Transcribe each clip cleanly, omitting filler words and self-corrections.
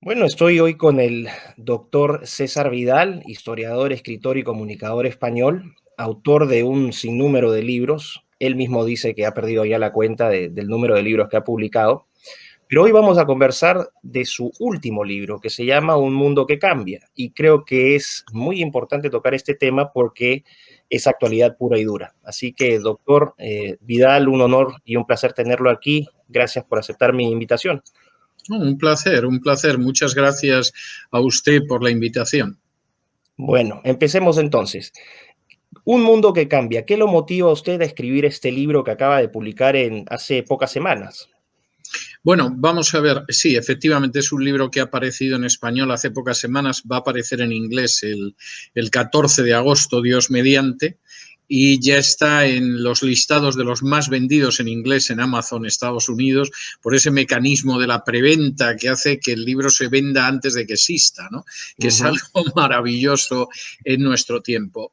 Bueno, estoy hoy con el doctor César Vidal, historiador, escritor y comunicador español, autor de un sinnúmero de libros. Él mismo dice que ha perdido ya la cuenta del número de libros que ha publicado. Pero hoy vamos a conversar de su último libro, que se llama Un mundo que cambia. Y creo que es muy importante tocar este tema porque es actualidad pura y dura. Así que, doctor Vidal, un honor y un placer tenerlo aquí. Gracias por aceptar mi invitación. Un placer, un placer. Muchas gracias a usted por la invitación. Bueno, empecemos entonces. Un mundo que cambia. ¿Qué lo motiva a usted a escribir este libro que acaba de publicar hace pocas semanas? Bueno, vamos a ver. Sí, efectivamente es un libro que ha aparecido en español hace pocas semanas. Va a aparecer en inglés el 14 de agosto, Dios mediante. Y ya está en los listados de los más vendidos en inglés en Amazon, Estados Unidos, por ese mecanismo de la preventa que hace que el libro se venda antes de que exista, ¿no? Que es algo maravilloso en nuestro tiempo.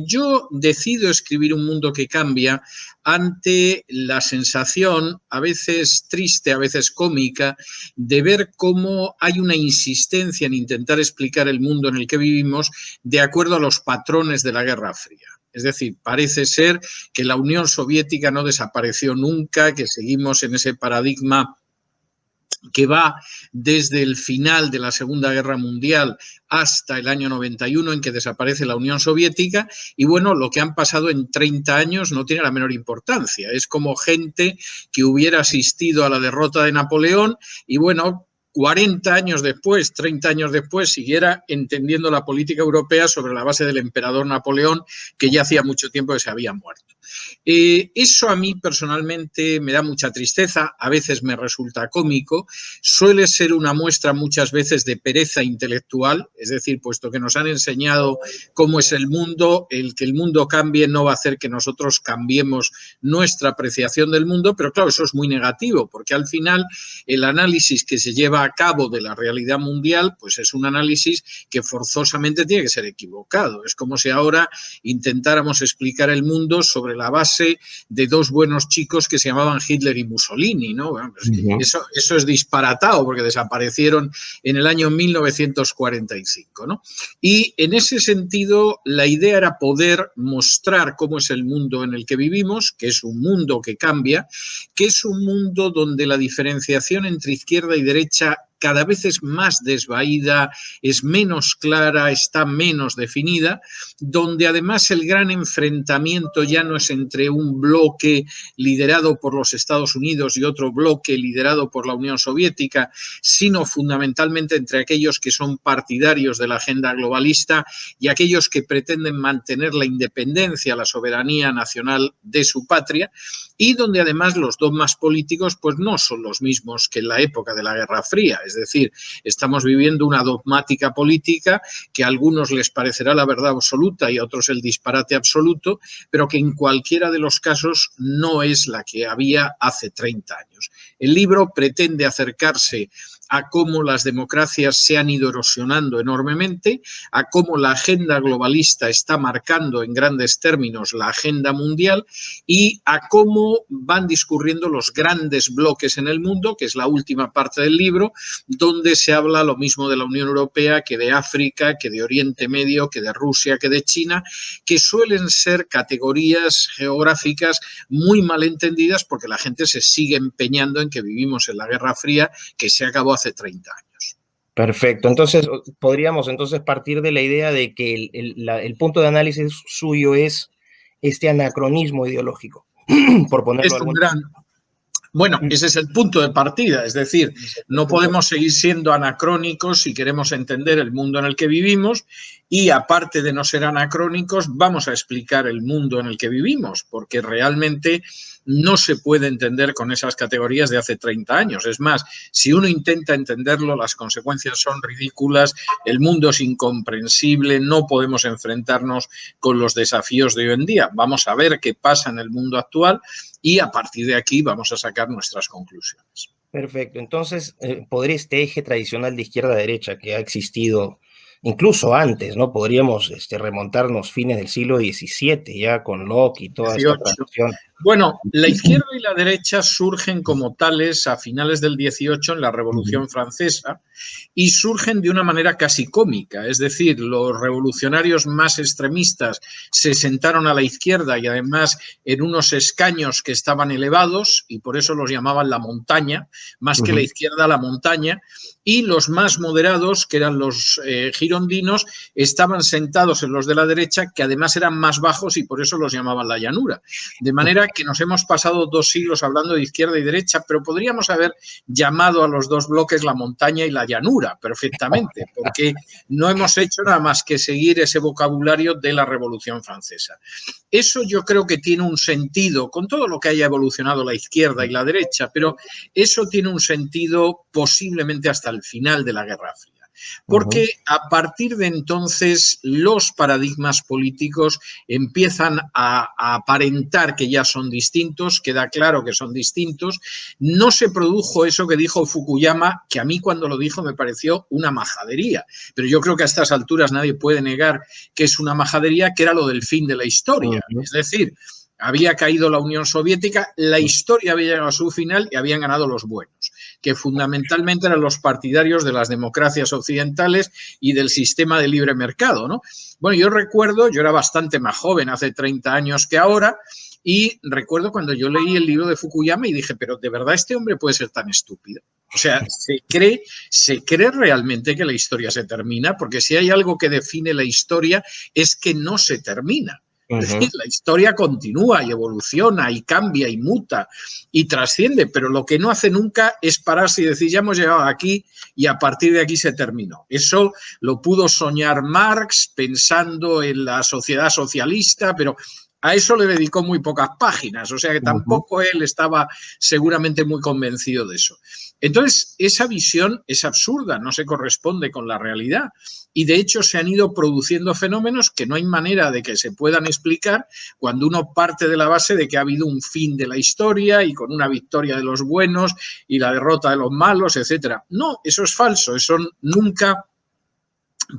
Yo decido escribir Un mundo que cambia ante la sensación, a veces triste, a veces cómica, de ver cómo hay una insistencia en intentar explicar el mundo en el que vivimos de acuerdo a los patrones de la Guerra Fría. Es decir, parece ser que la Unión Soviética no desapareció nunca, que seguimos en ese paradigma que va desde el final de la Segunda Guerra Mundial hasta el año 91, en que desaparece la Unión Soviética, y bueno, lo que han pasado en 30 años no tiene la menor importancia. Es como gente que hubiera asistido a la derrota de Napoleón y bueno, 40 años después, 30 años después, siguiera entendiendo la política europea sobre la base del emperador Napoleón, que ya hacía mucho tiempo que se había muerto. Eso a mí personalmente me da mucha tristeza, a veces me resulta cómico, suele ser una muestra muchas veces de pereza intelectual, es decir, puesto que nos han enseñado cómo es el mundo, el que el mundo cambie no va a hacer que nosotros cambiemos nuestra apreciación del mundo, pero claro, eso es muy negativo, porque al final el análisis que se lleva a cabo de la realidad mundial, pues es un análisis que forzosamente tiene que ser equivocado. Es como si ahora intentáramos explicar el mundo sobre la base de dos buenos chicos que se llamaban Hitler y Mussolini, ¿no? Bueno, pues eso es disparatado porque desaparecieron en el año 1945, ¿no? Y en ese sentido, la idea era poder mostrar cómo es el mundo en el que vivimos, que es un mundo que cambia, que es un mundo donde la diferenciación entre izquierda y derecha cada vez es más desvaída, es menos clara, está menos definida, donde además el gran enfrentamiento ya no es entre un bloque liderado por los Estados Unidos y otro bloque liderado por la Unión Soviética, sino fundamentalmente entre aquellos que son partidarios de la agenda globalista y aquellos que pretenden mantener la independencia, la soberanía nacional de su patria, y donde además los dogmas políticos pues no son los mismos que en la época de la Guerra Fría. Es decir, estamos viviendo una dogmática política que a algunos les parecerá la verdad absoluta y a otros el disparate absoluto, pero que en cualquiera de los casos no es la que había hace 30 años. El libro pretende acercarse a cómo las democracias se han ido erosionando enormemente, a cómo la agenda globalista está marcando en grandes términos la agenda mundial y a cómo van discurriendo los grandes bloques en el mundo, que es la última parte del libro, donde se habla lo mismo de la Unión Europea que de África, que de Oriente Medio, que de Rusia, que de China, que suelen ser categorías geográficas muy mal entendidas porque la gente se sigue empeñando en que vivimos en la Guerra Fría, que se acabó hace 30 años. Perfecto. Entonces, podríamos entonces partir de la idea de que el punto de análisis suyo es este anacronismo ideológico, por ponerlo Es de un alguna gran... Bueno, ese es el punto de partida, es decir, no podemos seguir siendo anacrónicos si queremos entender el mundo en el que vivimos y aparte de no ser anacrónicos, vamos a explicar el mundo en el que vivimos, porque realmente no se puede entender con esas categorías de hace 30 años. Es más, si uno intenta entenderlo, las consecuencias son ridículas, el mundo es incomprensible, no podemos enfrentarnos con los desafíos de hoy en día. Vamos a ver qué pasa en el mundo actual y a partir de aquí vamos a sacar nuestras conclusiones. Perfecto. Entonces, podría este eje tradicional de izquierda a derecha que ha existido incluso antes, ¿no? Podríamos remontarnos fines del siglo XVII, ya con Locke y toda esta 18. tradición. Bueno, la izquierda y la derecha surgen como tales a finales del 18 en la Ujú, Revolución Francesa y surgen de una manera casi cómica, es decir, los revolucionarios más extremistas se sentaron a la izquierda y además en unos escaños que estaban elevados y por eso los llamaban la montaña, más que la ujú, izquierda la montaña, y los más moderados, que eran los girondinos, estaban sentados en los de la derecha, que además eran más bajos y por eso los llamaban la llanura. De manera que nos hemos pasado 2 siglos hablando de izquierda y derecha, pero podríamos haber llamado a los dos bloques la montaña y la llanura perfectamente, porque no hemos hecho nada más que seguir ese vocabulario de la Revolución Francesa. Eso yo creo que tiene un sentido, con todo lo que haya evolucionado la izquierda y la derecha, pero eso tiene un sentido posiblemente hasta el final de la Guerra Fría. ujú, Porque a partir de entonces los paradigmas políticos empiezan a aparentar que ya son distintos, queda claro que son distintos. No se produjo eso que dijo Fukuyama, que a mí cuando lo dijo me pareció una majadería, pero yo creo que a estas alturas nadie puede negar que es una majadería, que era lo del fin de la historia. ujú, Es decir, había caído la Unión Soviética, la historia había llegado a su final y habían ganado los buenos, que fundamentalmente eran los partidarios de las democracias occidentales y del sistema de libre mercado, ¿no? Bueno, yo recuerdo, yo era bastante más joven hace 30 años que ahora, y recuerdo cuando yo leí el libro de Fukuyama y dije, pero ¿de verdad este hombre puede ser tan estúpido? O sea, se cree realmente que la historia se termina, porque si hay algo que define la historia es que no se termina. Es decir, ujú, la historia continúa y evoluciona y cambia y muta y trasciende, pero lo que no hace nunca es pararse y decir, ya hemos llegado aquí y a partir de aquí se terminó. Eso lo pudo soñar Marx pensando en la sociedad socialista, pero a eso le dedicó muy pocas páginas, o sea que ujú, tampoco él estaba seguramente muy convencido de eso. Entonces, esa visión es absurda, no se corresponde con la realidad. Y de hecho se han ido produciendo fenómenos que no hay manera de que se puedan explicar cuando uno parte de la base de que ha habido un fin de la historia y con una victoria de los buenos y la derrota de los malos, etcétera. No, eso es falso, eso nunca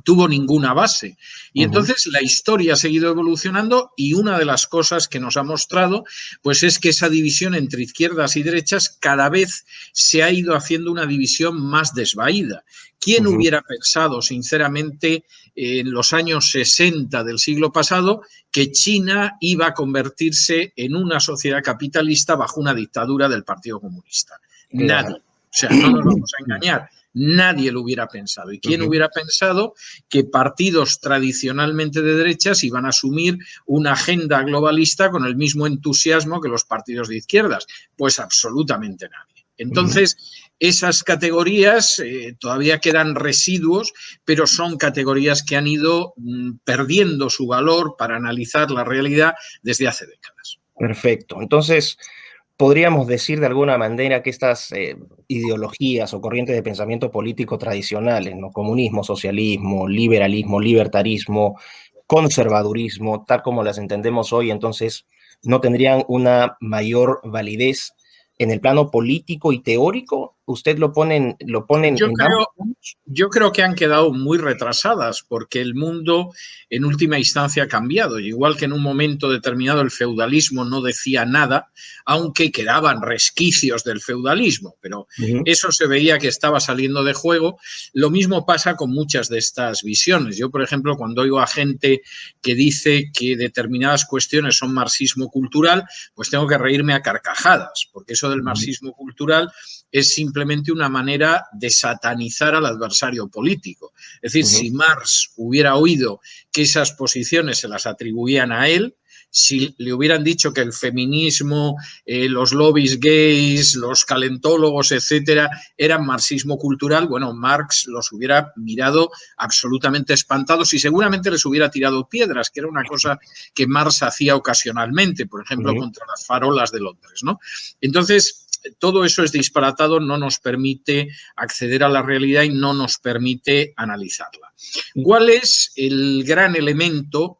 tuvo ninguna base. Y ujú, entonces la historia ha seguido evolucionando y una de las cosas que nos ha mostrado pues es que esa división entre izquierdas y derechas cada vez se ha ido haciendo una división más desvaída. ¿Quién ujú. hubiera pensado, sinceramente, en los años 60 del siglo pasado, que China iba a convertirse en una sociedad capitalista bajo una dictadura del Partido Comunista? Nadie. Claro. O sea, no nos vamos a engañar. Nadie lo hubiera pensado. ¿Y quién Ujú, hubiera pensado que partidos tradicionalmente de derechas iban a asumir una agenda globalista con el mismo entusiasmo que los partidos de izquierdas? Pues absolutamente nadie. ujú. Entonces, esas categorías todavía quedan residuos, pero son categorías que han ido perdiendo su valor para analizar la realidad desde hace décadas. Perfecto. Entonces, podríamos decir de alguna manera que estas ideologías o corrientes de pensamiento político tradicionales, ¿no? Comunismo, socialismo, liberalismo, libertarismo, conservadurismo, tal como las entendemos hoy, entonces no tendrían una mayor validez en el plano político y teórico. ¿Usted lo ponen Yo en ambos creo, planos? Yo creo que han quedado muy retrasadas porque el mundo en última instancia ha cambiado. Igual que en un momento determinado el feudalismo no decía nada, aunque quedaban resquicios del feudalismo, pero Ujú, eso se veía que estaba saliendo de juego. Lo mismo pasa con muchas de estas visiones. Yo, por ejemplo, cuando oigo a gente que dice que determinadas cuestiones son marxismo cultural, pues tengo que reírme a carcajadas, porque eso del ujú, marxismo cultural es simplemente una manera de satanizar al adversario político. Es decir, ujú, si Marx hubiera oído que esas posiciones se las atribuían a él, si le hubieran dicho que el feminismo, los lobbies gays, los calentólogos, etcétera, eran marxismo cultural, bueno, Marx los hubiera mirado absolutamente espantados y seguramente les hubiera tirado piedras, que era una cosa que Marx hacía ocasionalmente, por ejemplo, ujú. contra las farolas de Londres, ¿no? Entonces, todo eso es disparatado, no nos permite acceder a la realidad y no nos permite analizarla. ¿Cuál es el gran elemento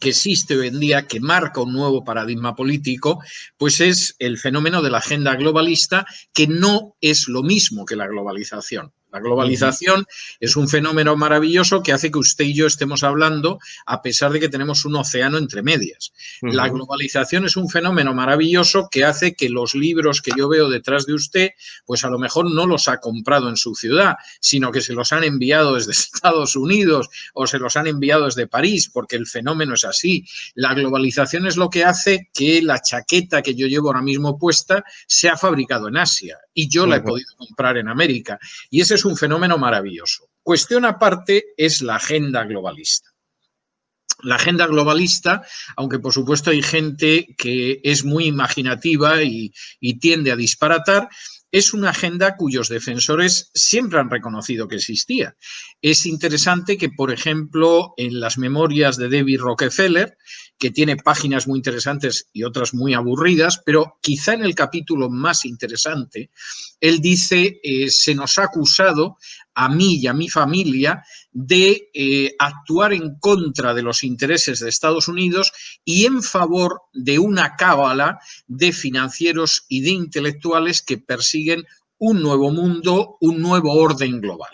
que existe hoy en día, que marca un nuevo paradigma político? Pues es el fenómeno de la agenda globalista, que no es lo mismo que la globalización. La globalización es un fenómeno maravilloso que hace que usted y yo estemos hablando a pesar de que tenemos un océano entre medias. La globalización es un fenómeno maravilloso que hace que los libros que yo veo detrás de usted, pues a lo mejor no los ha comprado en su ciudad, sino que se los han enviado desde Estados Unidos o se los han enviado desde París, porque el fenómeno es así. La globalización es lo que hace que la chaqueta que yo llevo ahora mismo puesta se ha fabricado en Asia y yo la he podido comprar en América. Y ese es un fenómeno maravilloso. Cuestión aparte es la agenda globalista. La agenda globalista, aunque por supuesto hay gente que es muy imaginativa y tiende a disparatar, es una agenda cuyos defensores siempre han reconocido que existía. Es interesante que, por ejemplo, en las memorias de David Rockefeller, que tiene páginas muy interesantes y otras muy aburridas, pero quizá en el capítulo más interesante, él dice, se nos ha acusado a mí y a mi familia de actuar en contra de los intereses de Estados Unidos y en favor de una cábala de financieros y de intelectuales que persiguen un nuevo mundo, un nuevo orden global.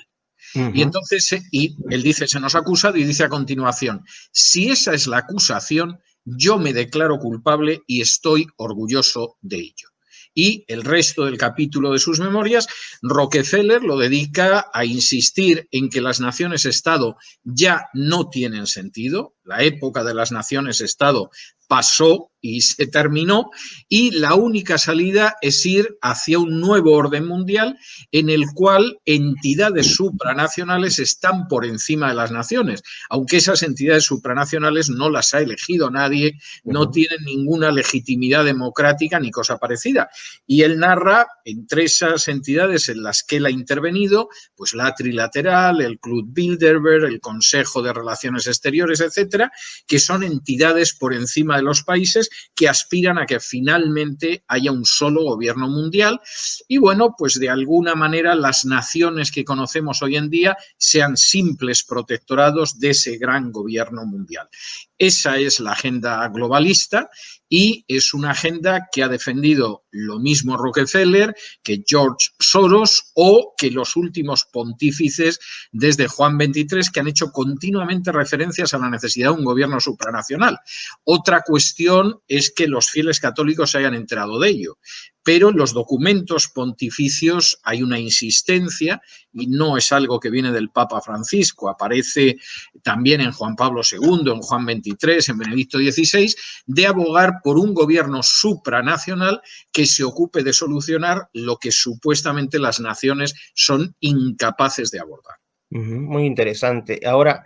Y entonces, y él dice, se nos ha acusado y dice a continuación, si esa es la acusación, yo me declaro culpable y estoy orgulloso de ello. Y el resto del capítulo de sus memorias, Rockefeller lo dedica a insistir en que las naciones-estado ya no tienen sentido, la época de las naciones-estado pasó y se terminó, y la única salida es ir hacia un nuevo orden mundial en el cual entidades supranacionales están por encima de las naciones, aunque esas entidades supranacionales no las ha elegido nadie, no tienen ninguna legitimidad democrática ni cosa parecida. Y él narra entre esas entidades en las que él ha intervenido, pues la Trilateral, el Club Bilderberg, el Consejo de Relaciones Exteriores, etcétera, que son entidades por encima de los países que aspiran a que finalmente haya un solo gobierno mundial y bueno, pues de alguna manera las naciones que conocemos hoy en día sean simples protectorados de ese gran gobierno mundial. Esa es la agenda globalista y es una agenda que ha defendido lo mismo Rockefeller que George Soros o que los últimos pontífices desde Juan XXIII que han hecho continuamente referencias a la necesidad de un gobierno supranacional. Otra cuestión es que los fieles católicos se hayan enterado de ello, pero en los documentos pontificios hay una insistencia y no es algo que viene del Papa Francisco, aparece también en Juan Pablo II, en Juan XXIII, en Benedicto XVI, de abogar por un gobierno supranacional que se ocupe de solucionar lo que supuestamente las naciones son incapaces de abordar. Muy interesante. Ahora,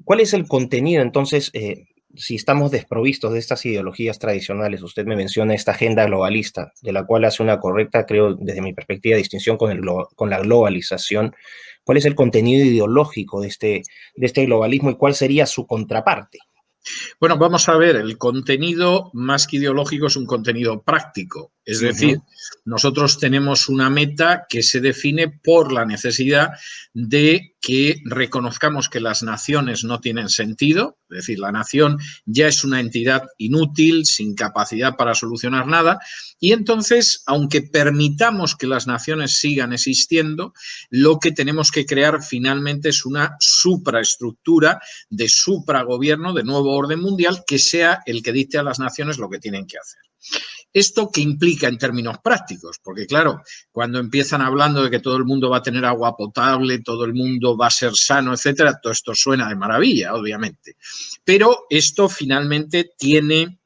¿cuál es el contenido entonces? Si estamos desprovistos de estas ideologías tradicionales, usted me menciona esta agenda globalista, de la cual hace una correcta, creo, desde mi perspectiva, distinción con la globalización. ¿Cuál es el contenido ideológico de este globalismo y cuál sería su contraparte? Bueno, vamos a ver, el contenido más que ideológico es un contenido práctico. Es decir, nosotros tenemos una meta que se define por la necesidad de que reconozcamos que las naciones no tienen sentido, es decir, la nación ya es una entidad inútil, sin capacidad para solucionar nada, y entonces, aunque permitamos que las naciones sigan existiendo, lo que tenemos que crear finalmente es una supraestructura de supragobierno, de nuevo orden mundial, que sea el que dicte a las naciones lo que tienen que hacer. ¿Esto qué implica en términos prácticos? Porque claro, cuando empiezan hablando de que todo el mundo va a tener agua potable, todo el mundo va a ser sano, etcétera, todo esto suena de maravilla, obviamente. Pero esto finalmente tiene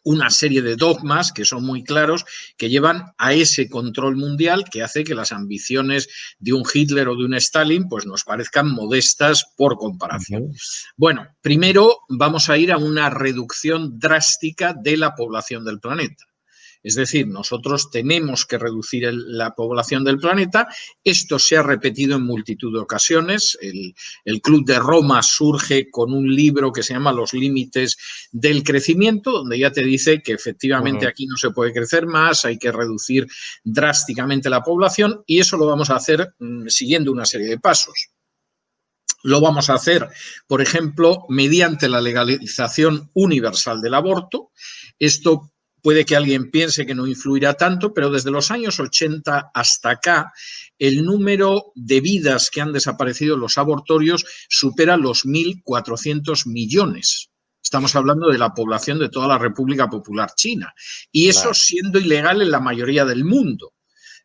una serie de dogmas que son muy claros, que llevan a ese control mundial que hace que las ambiciones de un Hitler o de un Stalin pues nos parezcan modestas por comparación. Bueno, primero vamos a ir a una reducción drástica de la población del planeta. Es decir, nosotros tenemos que reducir la población del planeta. Esto se ha repetido en multitud de ocasiones. El Club de Roma surge con un libro que se llama Los límites del crecimiento, donde ya te dice que efectivamente aquí no se puede crecer más, hay que reducir drásticamente la población y eso lo vamos a hacer siguiendo una serie de pasos. Lo vamos a hacer, por ejemplo, mediante la legalización universal del aborto. Esto puede que alguien piense que no influirá tanto, pero desde los años 80 hasta acá, el número de vidas que han desaparecido en los abortorios supera los 1.400 millones. Estamos hablando de la población de toda la República Popular China. Y eso Claro. siendo ilegal en la mayoría del mundo.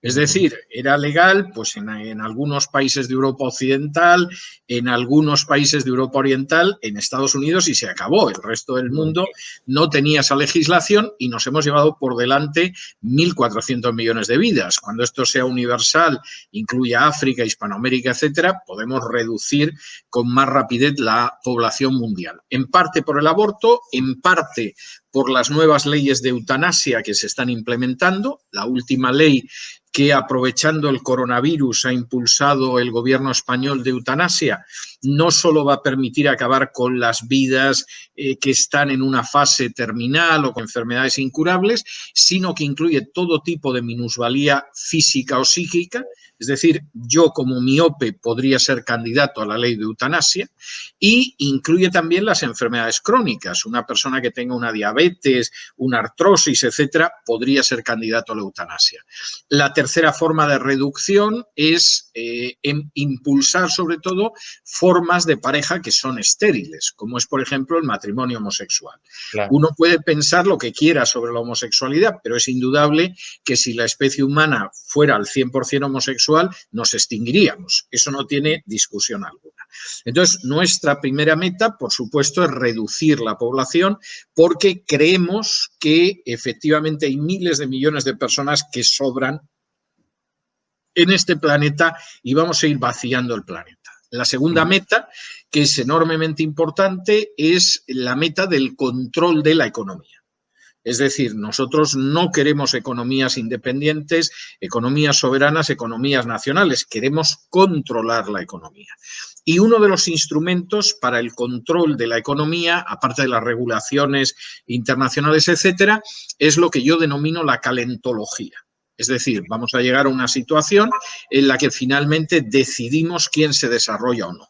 Es decir, era legal pues en algunos países de Europa Occidental, en algunos países de Europa Oriental, en Estados Unidos y se acabó. El resto del mundo no tenía esa legislación y nos hemos llevado por delante 1.400 millones de vidas. Cuando esto sea universal, incluya África, Hispanoamérica, etcétera, podemos reducir con más rapidez la población mundial. En parte por el aborto, en parte por las nuevas leyes de eutanasia que se están implementando. La última ley que, aprovechando el coronavirus, ha impulsado el gobierno español de eutanasia, no solo va a permitir acabar con las vidas que están en una fase terminal o con enfermedades incurables, sino que incluye todo tipo de minusvalía física o psíquica. Es decir, yo como miope podría ser candidato a la ley de eutanasia, y incluye también las enfermedades crónicas. Una persona que tenga una diabetes, una artrosis, etcétera, podría ser candidato a la eutanasia. La tercera forma de reducción es impulsar sobre todo formas de pareja que son estériles, como es por ejemplo el matrimonio homosexual. Claro. Uno puede pensar lo que quiera sobre la homosexualidad, pero es indudable que si la especie humana fuera al 100% homosexual, nos extinguiríamos. Eso no tiene discusión alguna. Entonces, nuestra primera meta, por supuesto, es reducir la población porque creemos que efectivamente hay miles de millones de personas que sobran en este planeta y vamos a ir vaciando el planeta. La segunda meta, que es enormemente importante, es la meta del control de la economía. Es decir, nosotros no queremos economías independientes, economías soberanas, economías nacionales. Queremos controlar la economía. Y uno de los instrumentos para el control de la economía, aparte de las regulaciones internacionales, etcétera, es lo que yo denomino la calentología. Es decir, vamos a llegar a una situación en la que finalmente decidimos quién se desarrolla o no.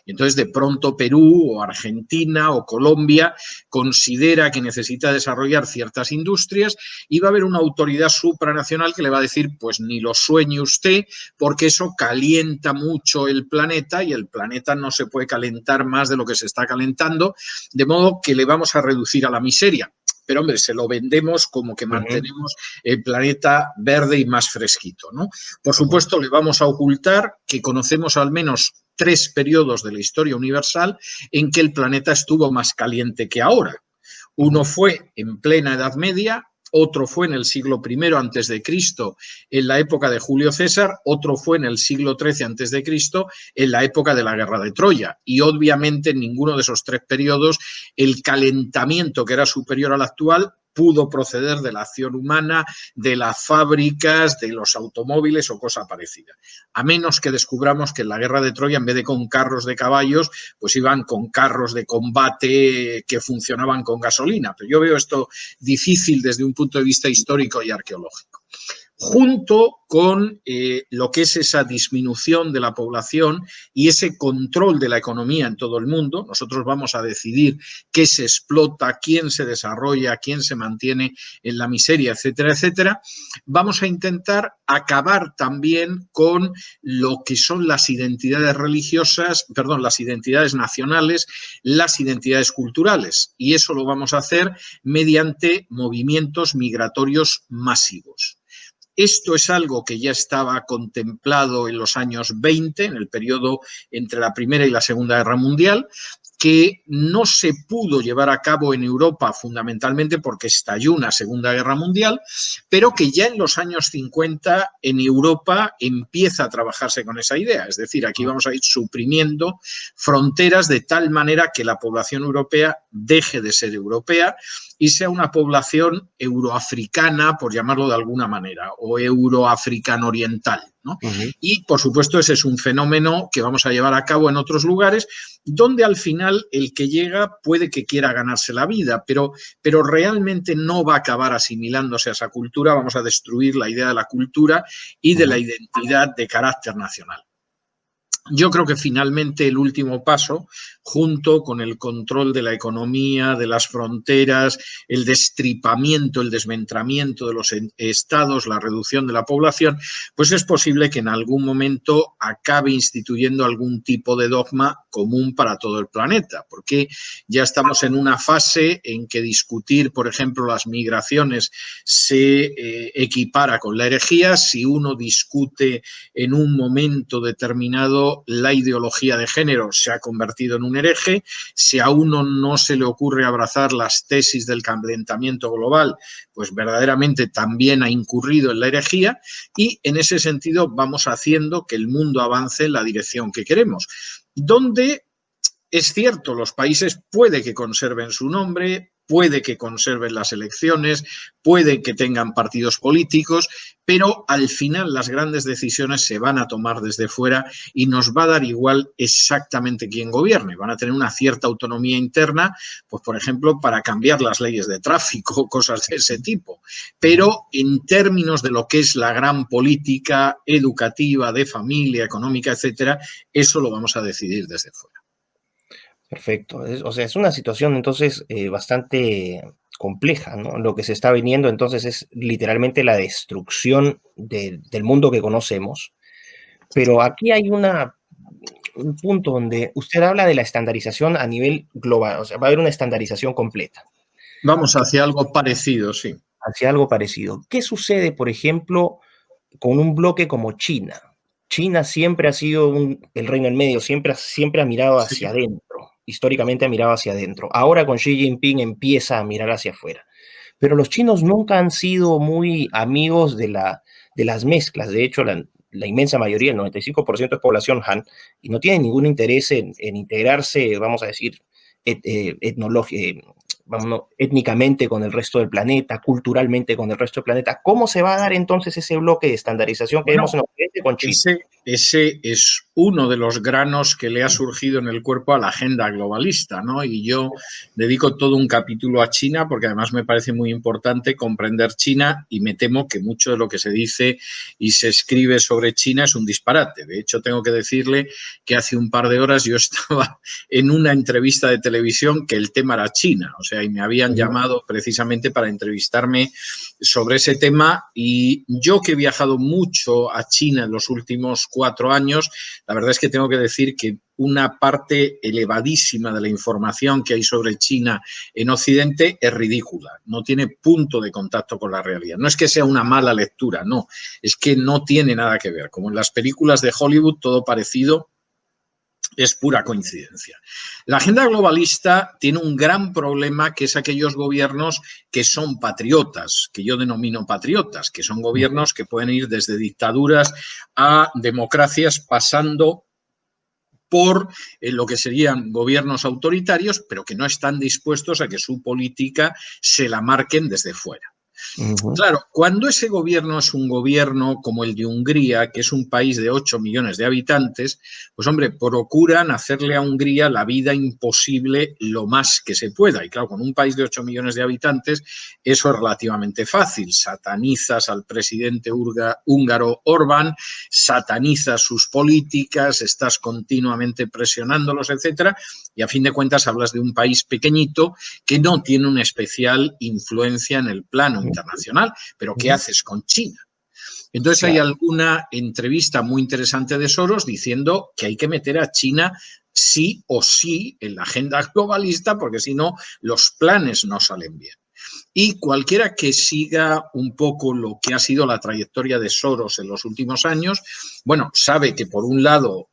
Y entonces, de pronto, Perú o Argentina o Colombia considera que necesita desarrollar ciertas industrias y va a haber una autoridad supranacional que le va a decir, pues ni lo sueñe usted, porque eso calienta mucho el planeta y el planeta no se puede calentar más de lo que se está calentando, de modo que le vamos a reducir a la miseria. Pero, hombre, se lo vendemos como que mantenemos el planeta verde y más fresquito, ¿no? Por supuesto, le vamos a ocultar que conocemos al menos 3 periodos de la historia universal en que el planeta estuvo más caliente que ahora. Uno fue en plena Edad Media, otro fue en el siglo I antes de Cristo, en la época de Julio César, otro fue en el siglo XIII antes de Cristo, en la época de la Guerra de Troya. Y obviamente en ninguno de esos 3 periodos el calentamiento, que era superior al actual, pudo proceder de la acción humana, de las fábricas, de los automóviles o cosa parecida. A menos que descubramos que en la Guerra de Troya, en vez de con carros de caballos, pues iban con carros de combate que funcionaban con gasolina. Pero yo veo esto difícil desde un punto de vista histórico y arqueológico. Junto con lo que es esa disminución de la población y ese control de la economía en todo el mundo, nosotros vamos a decidir qué se explota, quién se desarrolla, quién se mantiene en la miseria, etcétera, etcétera. Vamos a intentar acabar también con lo que son las identidades religiosas, perdón, las identidades nacionales, las identidades culturales. Y eso lo vamos a hacer mediante movimientos migratorios masivos. Esto es algo que ya estaba contemplado en los años 20, en el periodo entre la Primera y la Segunda Guerra Mundial, que no se pudo llevar a cabo en Europa fundamentalmente porque estalló una Segunda Guerra Mundial, pero que ya en los años 50 en Europa empieza a trabajarse con esa idea. Es decir, aquí vamos a ir suprimiendo fronteras de tal manera que la población europea deje de ser europea y sea una población euroafricana, por llamarlo de alguna manera, o euroafricano oriental, ¿no? Y, por supuesto, ese es un fenómeno que vamos a llevar a cabo en otros lugares, donde al final el que llega puede que quiera ganarse la vida, pero realmente no va a acabar asimilándose a esa cultura, vamos a destruir la idea de la cultura y de la identidad de carácter nacional. Yo creo que finalmente el último paso, junto con el control de la economía, de las fronteras, el destripamiento, el desmembramiento de los estados, la reducción de la población, pues es posible que en algún momento acabe instituyendo algún tipo de dogma común para todo el planeta, porque ya estamos en una fase en que discutir, por ejemplo, las migraciones se equipara con la herejía. Si uno discute en un momento determinado la ideología de género, se ha convertido en un hereje. Si a uno no se le ocurre abrazar las tesis del calentamiento global, pues verdaderamente también ha incurrido en la herejía, y en ese sentido vamos haciendo que el mundo avance en la dirección que queremos, donde es cierto, los países puede que conserven su nombre, puede que conserven las elecciones, puede que tengan partidos políticos, pero al final las grandes decisiones se van a tomar desde fuera y nos va a dar igual exactamente quién gobierne. Van a tener una cierta autonomía interna, pues por ejemplo, para cambiar las leyes de tráfico, cosas de ese tipo. Pero en términos de lo que es la gran política educativa, de familia, económica, etcétera, eso lo vamos a decidir desde fuera. Perfecto. O sea, es una situación entonces bastante compleja, ¿no? Lo que se está viniendo entonces es literalmente la destrucción del mundo que conocemos. Pero aquí hay un punto donde usted habla de la estandarización a nivel global, o sea, va a haber una estandarización completa. Vamos hacia algo parecido, sí. Hacia algo parecido. ¿Qué sucede, por ejemplo, con un bloque como China? China siempre ha sido el reino en medio, siempre ha mirado hacia Sí. adentro, históricamente ha mirado hacia adentro. Ahora con Xi Jinping empieza a mirar hacia afuera. Pero los chinos nunca han sido muy amigos de las mezclas. De hecho, la inmensa mayoría, el 95% es población Han, y no tienen ningún interés en integrarse, vamos a decir, étnicamente con el resto del planeta, culturalmente con el resto del planeta. ¿Cómo se va a dar entonces ese bloque de estandarización que Bueno, vemos en Occidente con China? ese es uno de los granos que le ha surgido en el cuerpo a la agenda globalista, ¿no? Y yo dedico todo un capítulo a China porque además me parece muy importante comprender China, y me temo que mucho de lo que se dice y se escribe sobre China es un disparate. De hecho, tengo que decirle que hace un par de horas yo estaba en una entrevista de televisión que el tema era China, o sea, y me habían llamado precisamente para entrevistarme sobre ese tema, y yo que he viajado mucho a China en los últimos 4 años, la verdad es que tengo que decir que una parte elevadísima de la información que hay sobre China en Occidente es ridícula, no tiene punto de contacto con la realidad. No es que sea una mala lectura, no, es que no tiene nada que ver. Como en las películas de Hollywood, todo parecido es pura coincidencia. La agenda globalista tiene un gran problema, que es aquellos gobiernos que son patriotas, que yo denomino patriotas, que son gobiernos que pueden ir desde dictaduras a democracias, pasando por lo que serían gobiernos autoritarios, pero que no están dispuestos a que su política se la marquen desde fuera. Claro, cuando ese gobierno es un gobierno como el de Hungría, que es un país de 8 millones de habitantes, pues hombre, procuran hacerle a Hungría la vida imposible lo más que se pueda. Y claro, con un país de 8 millones de habitantes eso es relativamente fácil. Satanizas al presidente húngaro Orbán, satanizas sus políticas, estás continuamente presionándolos, etcétera, y a fin de cuentas hablas de un país pequeñito que no tiene una especial influencia en el plano internacional. Pero ¿qué haces con China? Entonces hay Claro. alguna entrevista muy interesante de Soros diciendo que hay que meter a China sí o sí en la agenda globalista, porque si no, los planes no salen bien. Y cualquiera que siga un poco lo que ha sido la trayectoria de Soros en los últimos años, bueno, sabe que por un lado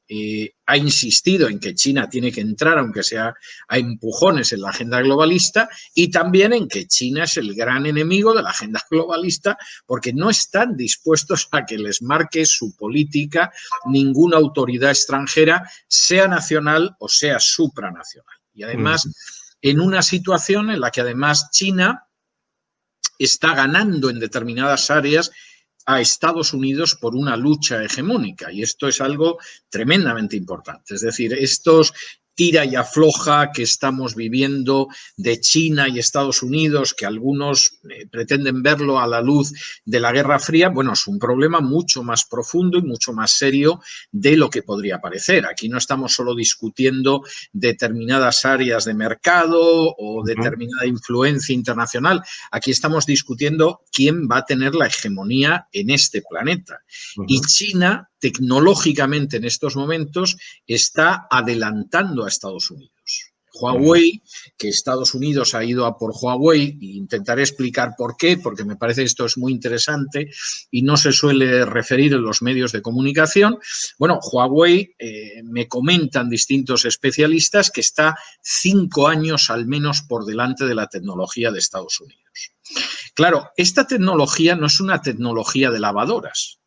ha insistido en que China tiene que entrar, aunque sea a empujones, en la agenda globalista, y también en que China es el gran enemigo de la agenda globalista, porque no están dispuestos a que les marque su política ninguna autoridad extranjera, sea nacional o sea supranacional. Y además, en una situación en la que además China está ganando en determinadas áreas a Estados Unidos por una lucha hegemónica, y esto es algo tremendamente importante. Es decir, estos tira y afloja que estamos viviendo de China y Estados Unidos, que algunos pretenden verlo a la luz de la Guerra Fría, bueno, es un problema mucho más profundo y mucho más serio de lo que podría parecer. Aquí no estamos solo discutiendo determinadas áreas de mercado o determinada influencia internacional. Aquí estamos discutiendo quién va a tener la hegemonía en este planeta. Y China, tecnológicamente en estos momentos, está adelantando a Estados Unidos. Huawei, que Estados Unidos ha ido a por Huawei, e intentaré explicar por qué, porque me parece que esto es muy interesante y no se suele referir en los medios de comunicación. Bueno, Huawei, me comentan distintos especialistas que está 5 años al menos por delante de la tecnología de Estados Unidos. Claro, esta tecnología no es una tecnología de lavadoras.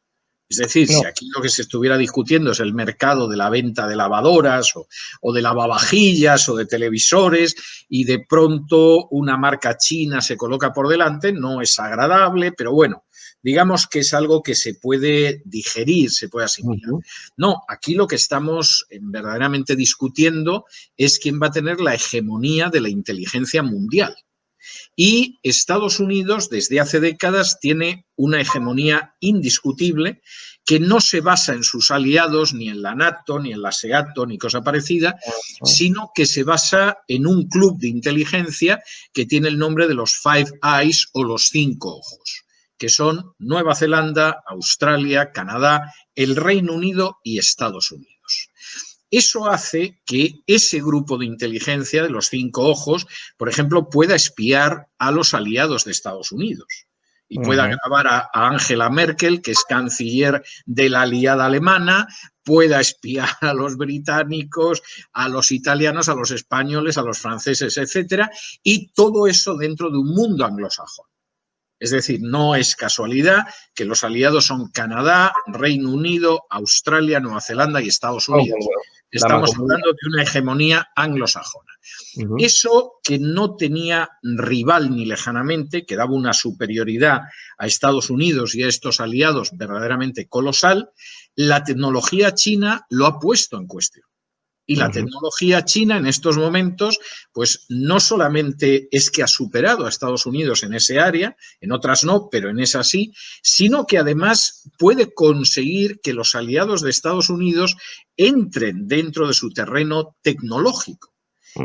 Es decir, No. si aquí lo que se estuviera discutiendo es el mercado de la venta de lavadoras o de lavavajillas o de televisores y de pronto una marca china se coloca por delante, no es agradable, pero bueno, digamos que es algo que se puede digerir, se puede asimilar. No, aquí lo que estamos verdaderamente discutiendo es quién va a tener la hegemonía de la inteligencia mundial. Y Estados Unidos, desde hace décadas, tiene una hegemonía indiscutible que no se basa en sus aliados, ni en la NATO, ni en la SEATO, ni cosa parecida, sino que se basa en un club de inteligencia que tiene el nombre de los Five Eyes o los 5 ojos, que son Nueva Zelanda, Australia, Canadá, el Reino Unido y Estados Unidos. Eso hace que ese grupo de inteligencia de los 5 ojos, por ejemplo, pueda espiar a los aliados de Estados Unidos y pueda grabar a Angela Merkel, que es canciller de la aliada alemana, pueda espiar a los británicos, a los italianos, a los españoles, a los franceses, etcétera, y todo eso dentro de un mundo anglosajón. Es decir, no es casualidad que los aliados son Canadá, Reino Unido, Australia, Nueva Zelanda y Estados Unidos. Estamos hablando de una hegemonía anglosajona. Eso que no tenía rival ni lejanamente, que daba una superioridad a Estados Unidos y a estos aliados verdaderamente colosal, la tecnología china lo ha puesto en cuestión. Y la tecnología china en estos momentos, pues no solamente es que ha superado a Estados Unidos en ese área, en otras no, pero en esa sí, sino que además puede conseguir que los aliados de Estados Unidos entren dentro de su terreno tecnológico.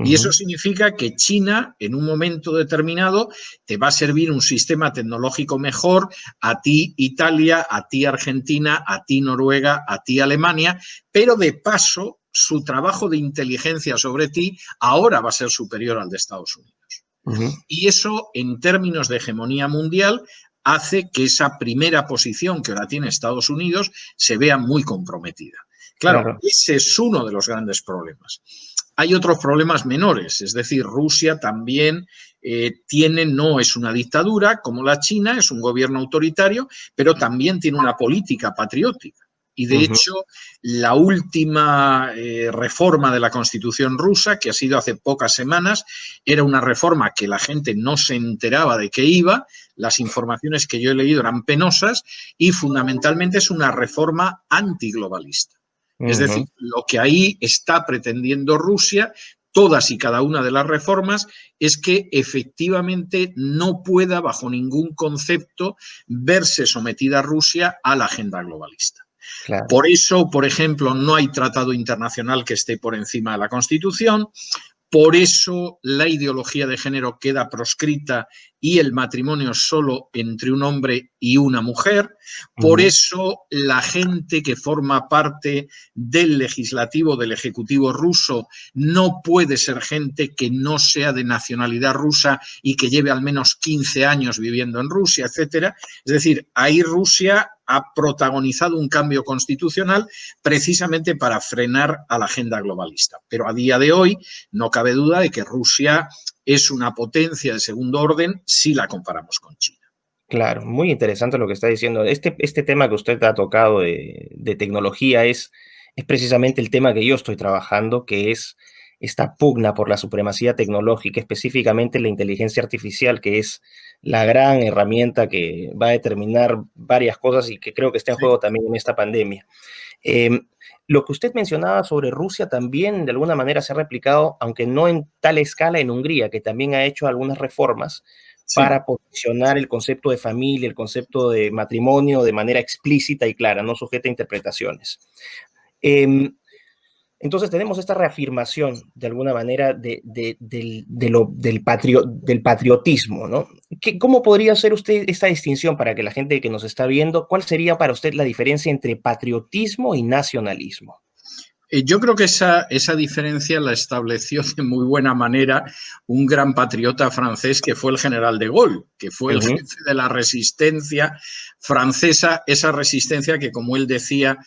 Y eso significa que China, en un momento determinado, te va a servir un sistema tecnológico mejor a ti Italia, a ti Argentina, a ti Noruega, a ti Alemania, pero de paso su trabajo de inteligencia sobre ti ahora va a ser superior al de Estados Unidos. Y eso, en términos de hegemonía mundial, hace que esa primera posición que ahora tiene Estados Unidos se vea muy comprometida. Claro, ese es uno de los grandes problemas. Hay otros problemas menores, es decir, Rusia también no es una dictadura como la China, es un gobierno autoritario, pero también tiene una política patriótica. Y de hecho, la última reforma de la Constitución rusa, que ha sido hace pocas semanas, era una reforma que la gente no se enteraba de qué iba, las informaciones que yo he leído eran penosas y fundamentalmente es una reforma antiglobalista. Es decir, lo que ahí está pretendiendo Rusia, todas y cada una de las reformas, es que efectivamente no pueda, bajo ningún concepto, verse sometida Rusia a la agenda globalista. Claro. Por eso, por ejemplo, no hay tratado internacional que esté por encima de la Constitución. Por eso la ideología de género queda proscrita y el matrimonio solo entre un hombre y una mujer. Por eso la gente que forma parte del legislativo, del ejecutivo ruso, no puede ser gente que no sea de nacionalidad rusa y que lleve al menos 15 años viviendo en Rusia, etcétera. Es decir, ahí Rusia ha protagonizado un cambio constitucional precisamente para frenar a la agenda globalista. Pero a día de hoy no cabe duda de que Rusia es una potencia de segundo orden si la comparamos con China. Claro, muy interesante lo que está diciendo. Este tema que usted ha tocado de tecnología es precisamente el tema que yo estoy trabajando, que es esta pugna por la supremacía tecnológica, específicamente la inteligencia artificial, que es la gran herramienta que va a determinar varias cosas y que creo que está en juego también en esta pandemia. Eh, lo que usted mencionaba sobre Rusia también de alguna manera se ha replicado, aunque no en tal escala, en Hungría, que también ha hecho algunas reformas Sí. para posicionar el concepto de familia, el concepto de matrimonio de manera explícita y clara, no sujeta a interpretaciones. Eh, entonces tenemos esta reafirmación, de alguna manera, del patriotismo, ¿no? ¿Cómo podría hacer usted esta distinción para que la gente que nos está viendo, cuál sería para usted la diferencia entre patriotismo y nacionalismo? Yo creo que esa diferencia la estableció de muy buena manera un gran patriota francés que fue el general de Gaulle, que fue el jefe de la resistencia francesa, esa resistencia que, como él decía,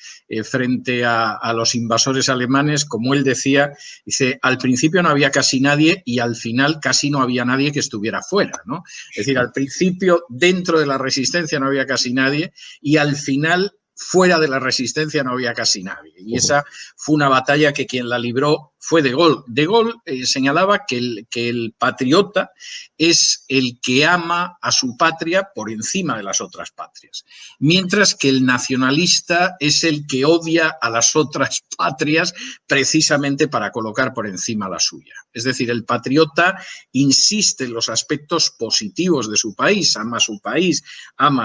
frente a los invasores alemanes, como él decía, dice, al principio no había casi nadie y al final casi no había nadie que estuviera fuera, ¿no? Es decir, al principio dentro de la resistencia no había casi nadie y al final fuera de la resistencia no había casi nadie. Y esa fue una batalla que quien la libró fue De Gaulle. De Gaulle señalaba que el patriota es el que ama a su patria por encima de las otras patrias, mientras que el nacionalista es el que odia a las otras patrias precisamente para colocar por encima la suya. Es decir, el patriota insiste en los aspectos positivos de su país, ama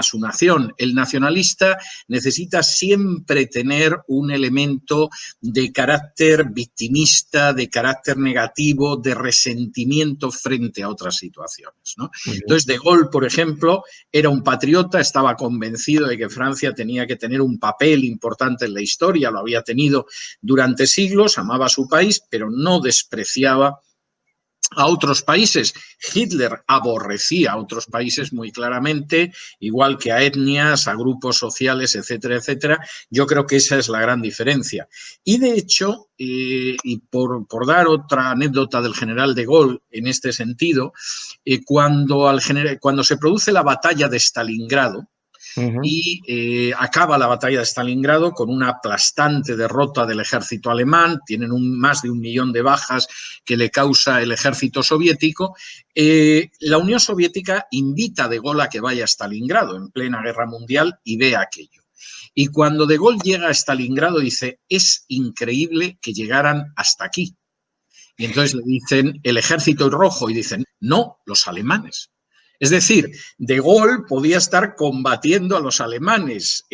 su nación. El nacionalista necesita siempre tener un elemento de carácter victimista, de carácter negativo, de resentimiento frente a otras situaciones, ¿no? Entonces, De Gaulle, por ejemplo, era un patriota, estaba convencido de que Francia tenía que tener un papel importante en la historia, lo había tenido durante siglos, amaba a su país, pero no despreciaba a otros países. Hitler aborrecía a otros países muy claramente, igual que a etnias, a grupos sociales, etcétera, etcétera. Yo creo que esa es la gran diferencia. Y de hecho, y por dar otra anécdota del general de Gaulle en este sentido, cuando se produce la batalla de Stalingrado, y acaba la batalla de Stalingrado con una aplastante derrota del ejército alemán, tienen más de 1 millón de bajas que le causa el ejército soviético. La Unión Soviética invita a De Gaulle a que vaya a Stalingrado en plena guerra mundial y vea aquello. Y cuando De Gaulle llega a Stalingrado dice, es increíble que llegaran hasta aquí. Y entonces le dicen el ejército rojo y dicen, no, los alemanes. Es decir, De Gaulle podía estar combatiendo a los alemanes,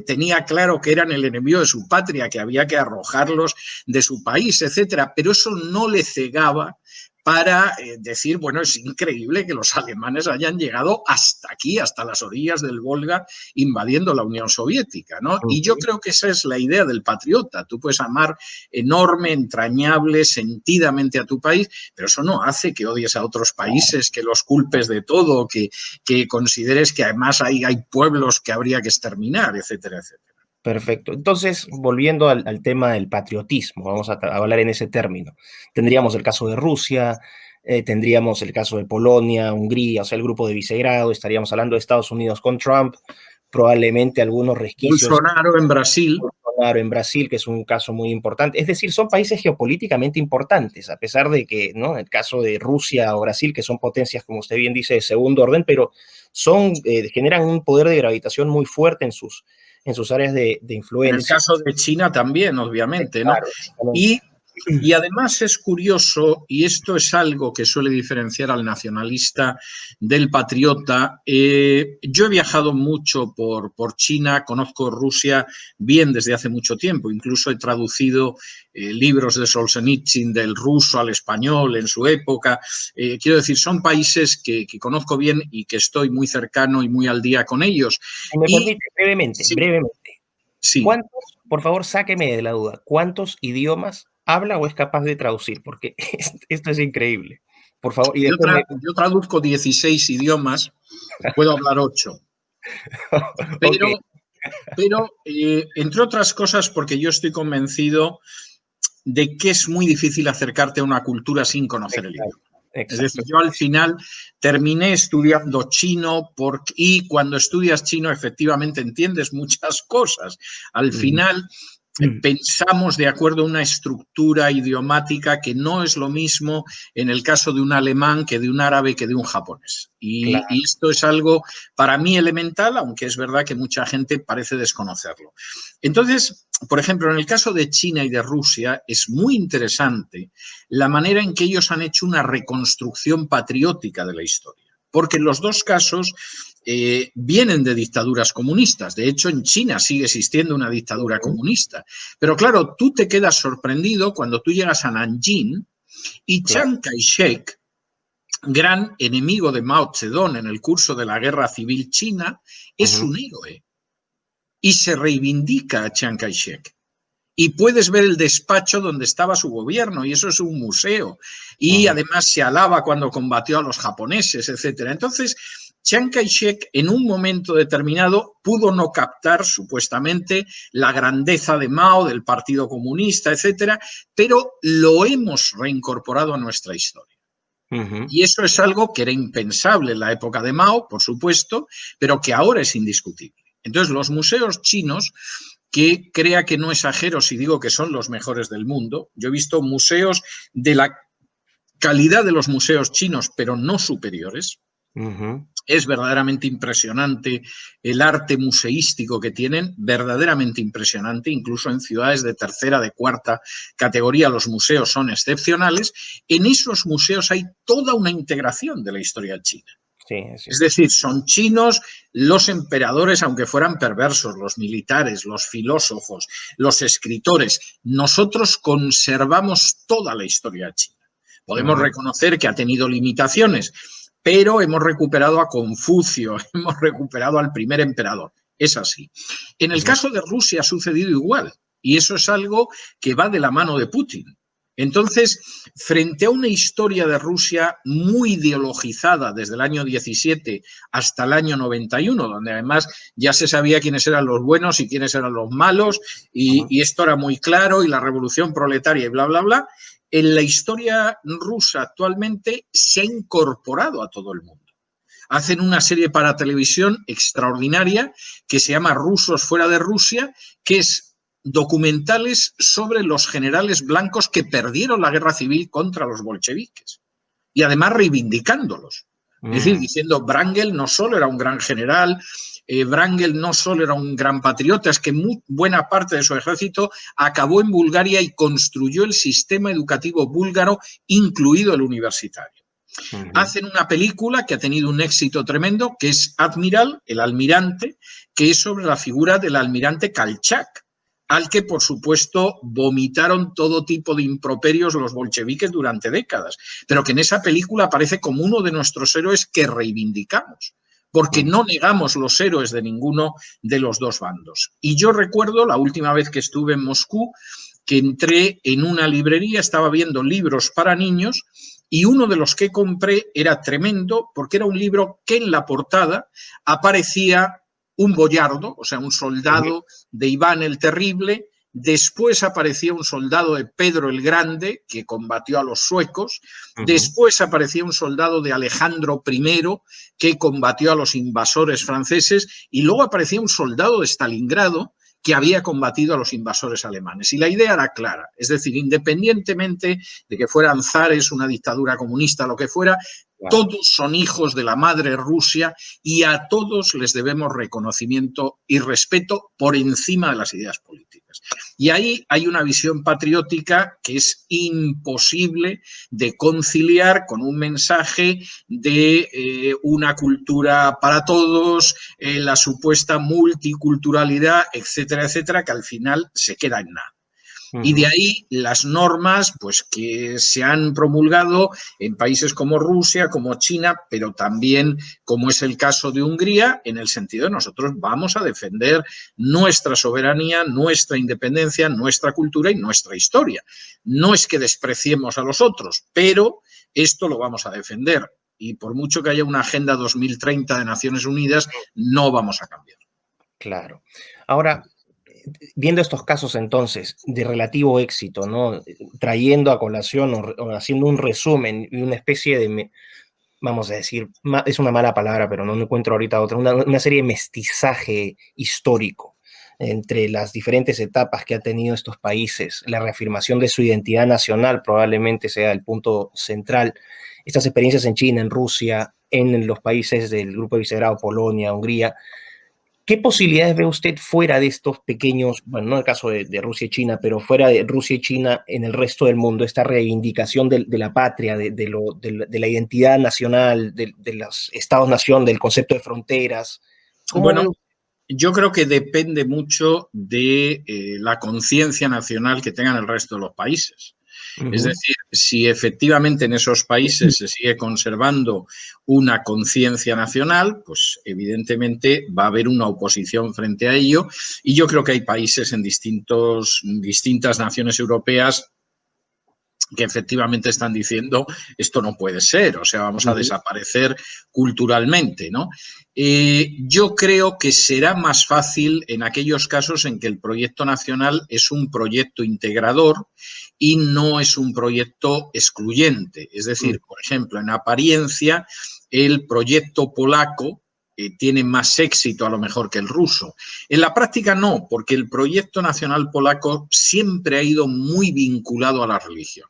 tenía claro que eran el enemigo de su patria, que había que arrojarlos de su país, etcétera, pero eso no le cegaba para decir, bueno, es increíble que los alemanes hayan llegado hasta aquí, hasta las orillas del Volga, invadiendo la Unión Soviética, ¿no? Y yo creo que esa es la idea del patriota. Tú puedes amar enorme, entrañable, sentidamente a tu país, pero eso no hace que odies a otros países, que los culpes de todo, que consideres que además hay pueblos que habría que exterminar, etcétera, etcétera. Perfecto. Entonces, volviendo al tema del patriotismo, vamos a hablar en ese término. Tendríamos el caso de Rusia, tendríamos el caso de Polonia, Hungría, o sea, el grupo de Visegrado, estaríamos hablando de Estados Unidos con Trump, probablemente algunos resquicios. Bolsonaro en Brasil. Bolsonaro en Brasil, que es un caso muy importante. Es decir, son países geopolíticamente importantes, a pesar de que, ¿no? El caso de Rusia o Brasil, que son potencias, como usted bien dice, de segundo orden, pero generan un poder de gravitación muy fuerte en sus áreas de influencia. En el caso de China también, obviamente, ¿no? Claro, y además es curioso, y esto es algo que suele diferenciar al nacionalista del patriota. Yo he viajado mucho por China, conozco Rusia bien desde hace mucho tiempo, incluso he traducido libros de Solzhenitsyn del ruso al español en su época. Quiero decir, son países que conozco bien y que estoy muy cercano y muy al día con ellos. Si me permite, brevemente, sí, brevemente. sí. ¿Cuántos, por favor, sáqueme de la duda, cuántos idiomas habla o es capaz de traducir? Porque esto es increíble. Por favor, y después Yo traduzco 16 idiomas, puedo hablar 8. Pero, okay. pero entre otras cosas, porque yo estoy convencido de que es muy difícil acercarte a una cultura sin conocer el idioma. Es decir, yo al final terminé estudiando chino y cuando estudias chino efectivamente entiendes muchas cosas. Al final pensamos de acuerdo a una estructura idiomática que no es lo mismo en el caso de un alemán que de un árabe que de un japonés. Y esto es algo para mí elemental, aunque es verdad que mucha gente parece desconocerlo. Entonces, por ejemplo, en el caso de China y de Rusia es muy interesante la manera en que ellos han hecho una reconstrucción patriótica de la historia. Porque en los dos casos vienen de dictaduras comunistas. De hecho, en China sigue existiendo una dictadura comunista. Pero claro, tú te quedas sorprendido cuando tú llegas a Nanjing y Chiang Kai-shek, gran enemigo de Mao Zedong en el curso de la Guerra Civil China, es un héroe. Y se reivindica a Chiang Kai-shek. Y puedes ver el despacho donde estaba su gobierno, y eso es un museo. Y además se alaba cuando combatió a los japoneses, etc. Entonces, Chiang Kai-shek en un momento determinado pudo no captar supuestamente la grandeza de Mao, del Partido Comunista, etc., pero lo hemos reincorporado a nuestra historia. Y eso es algo que era impensable en la época de Mao, por supuesto, pero que ahora es indiscutible. Entonces, los museos chinos, que crea que no exagero si digo que son los mejores del mundo. Yo he visto museos de la calidad de los museos chinos, pero no superiores. Es verdaderamente impresionante el arte museístico que tienen, verdaderamente impresionante, incluso en ciudades de tercera, de cuarta categoría los museos son excepcionales. En esos museos hay toda una integración de la historia china. Sí, es decir, son chinos los emperadores, aunque fueran perversos, los militares, los filósofos, los escritores. Nosotros conservamos toda la historia china. Podemos reconocer que ha tenido limitaciones, pero hemos recuperado a Confucio, hemos recuperado al primer emperador. Es así. En el caso de Rusia ha sucedido igual, y eso es algo que va de la mano de Putin. Entonces, frente a una historia de Rusia muy ideologizada desde el año 17 hasta el año 91, donde además ya se sabía quiénes eran los buenos y quiénes eran los malos, y esto era muy claro, y la revolución proletaria y bla, bla, bla, en la historia rusa actualmente se ha incorporado a todo el mundo. Hacen una serie para televisión extraordinaria que se llama Rusos fuera de Rusia, que es documentales sobre los generales blancos que perdieron la guerra civil contra los bolcheviques y además reivindicándolos. Es decir, diciendo Wrangel no solo era un gran general, Wrangel no solo era un gran patriota, es que muy buena parte de su ejército acabó en Bulgaria y construyó el sistema educativo búlgaro, incluido el universitario. Hacen una película que ha tenido un éxito tremendo, que es Admiral, el almirante, que es sobre la figura del almirante Kolchak, al que, por supuesto, vomitaron todo tipo de improperios los bolcheviques durante décadas, pero que en esa película aparece como uno de nuestros héroes que reivindicamos, porque no negamos los héroes de ninguno de los dos bandos. Y yo recuerdo la última vez que estuve en Moscú, que entré en una librería, estaba viendo libros para niños, y uno de los que compré era tremendo, porque era un libro que en la portada aparecía un boyardo, o sea, un soldado de Iván el Terrible. Después aparecía un soldado de Pedro el Grande, que combatió a los suecos. Después aparecía un soldado de Alejandro I, que combatió a los invasores franceses. Y luego aparecía un soldado de Stalingrado, que había combatido a los invasores alemanes. Y la idea era clara, es decir, independientemente de que fueran zares, una dictadura comunista, lo que fuera, todos son hijos de la madre Rusia y a todos les debemos reconocimiento y respeto por encima de las ideas políticas. Y ahí hay una visión patriótica que es imposible de conciliar con un mensaje de una cultura para todos, la supuesta multiculturalidad, etcétera, etcétera, que al final se queda en nada. Y de ahí las normas pues, que se han promulgado en países como Rusia, como China, pero también, como es el caso de Hungría, en el sentido de nosotros vamos a defender nuestra soberanía, nuestra independencia, nuestra cultura y nuestra historia. No es que despreciemos a los otros, pero esto lo vamos a defender. Y por mucho que haya una Agenda 2030 de Naciones Unidas, no vamos a cambiar. Claro. Ahora, viendo estos casos entonces de relativo éxito, ¿no? Trayendo a colación o haciendo un resumen y una especie de, vamos a decir, es una mala palabra, pero no encuentro ahorita otra, una serie de mestizaje histórico entre las diferentes etapas que ha tenido estos países, la reafirmación de su identidad nacional probablemente sea el punto central. Estas experiencias en China, en Rusia, en los países del Grupo de Visegrado, Polonia, Hungría, ¿qué posibilidades ve usted fuera de estos pequeños, bueno, no en el caso de Rusia y China, pero fuera de Rusia y China en el resto del mundo, esta reivindicación de la patria, de la identidad nacional, de los estados-nación, del concepto de fronteras? ¿Cómo ve? Bueno, yo creo que depende mucho de la conciencia nacional que tengan el resto de los países. Es Ujú. decir, si efectivamente en esos países se sigue conservando una conciencia nacional, pues evidentemente va a haber una oposición frente a ello. Y yo creo que hay países en distintas naciones europeas que efectivamente están diciendo esto no puede ser, o sea, vamos a Ujú. desaparecer culturalmente, ¿no? Yo creo que será más fácil en aquellos casos en que el proyecto nacional es un proyecto integrador y no es un proyecto excluyente. Es decir, por ejemplo, en apariencia, el proyecto polaco tiene más éxito a lo mejor que el ruso. En la práctica no, porque el proyecto nacional polaco siempre ha ido muy vinculado a la religión.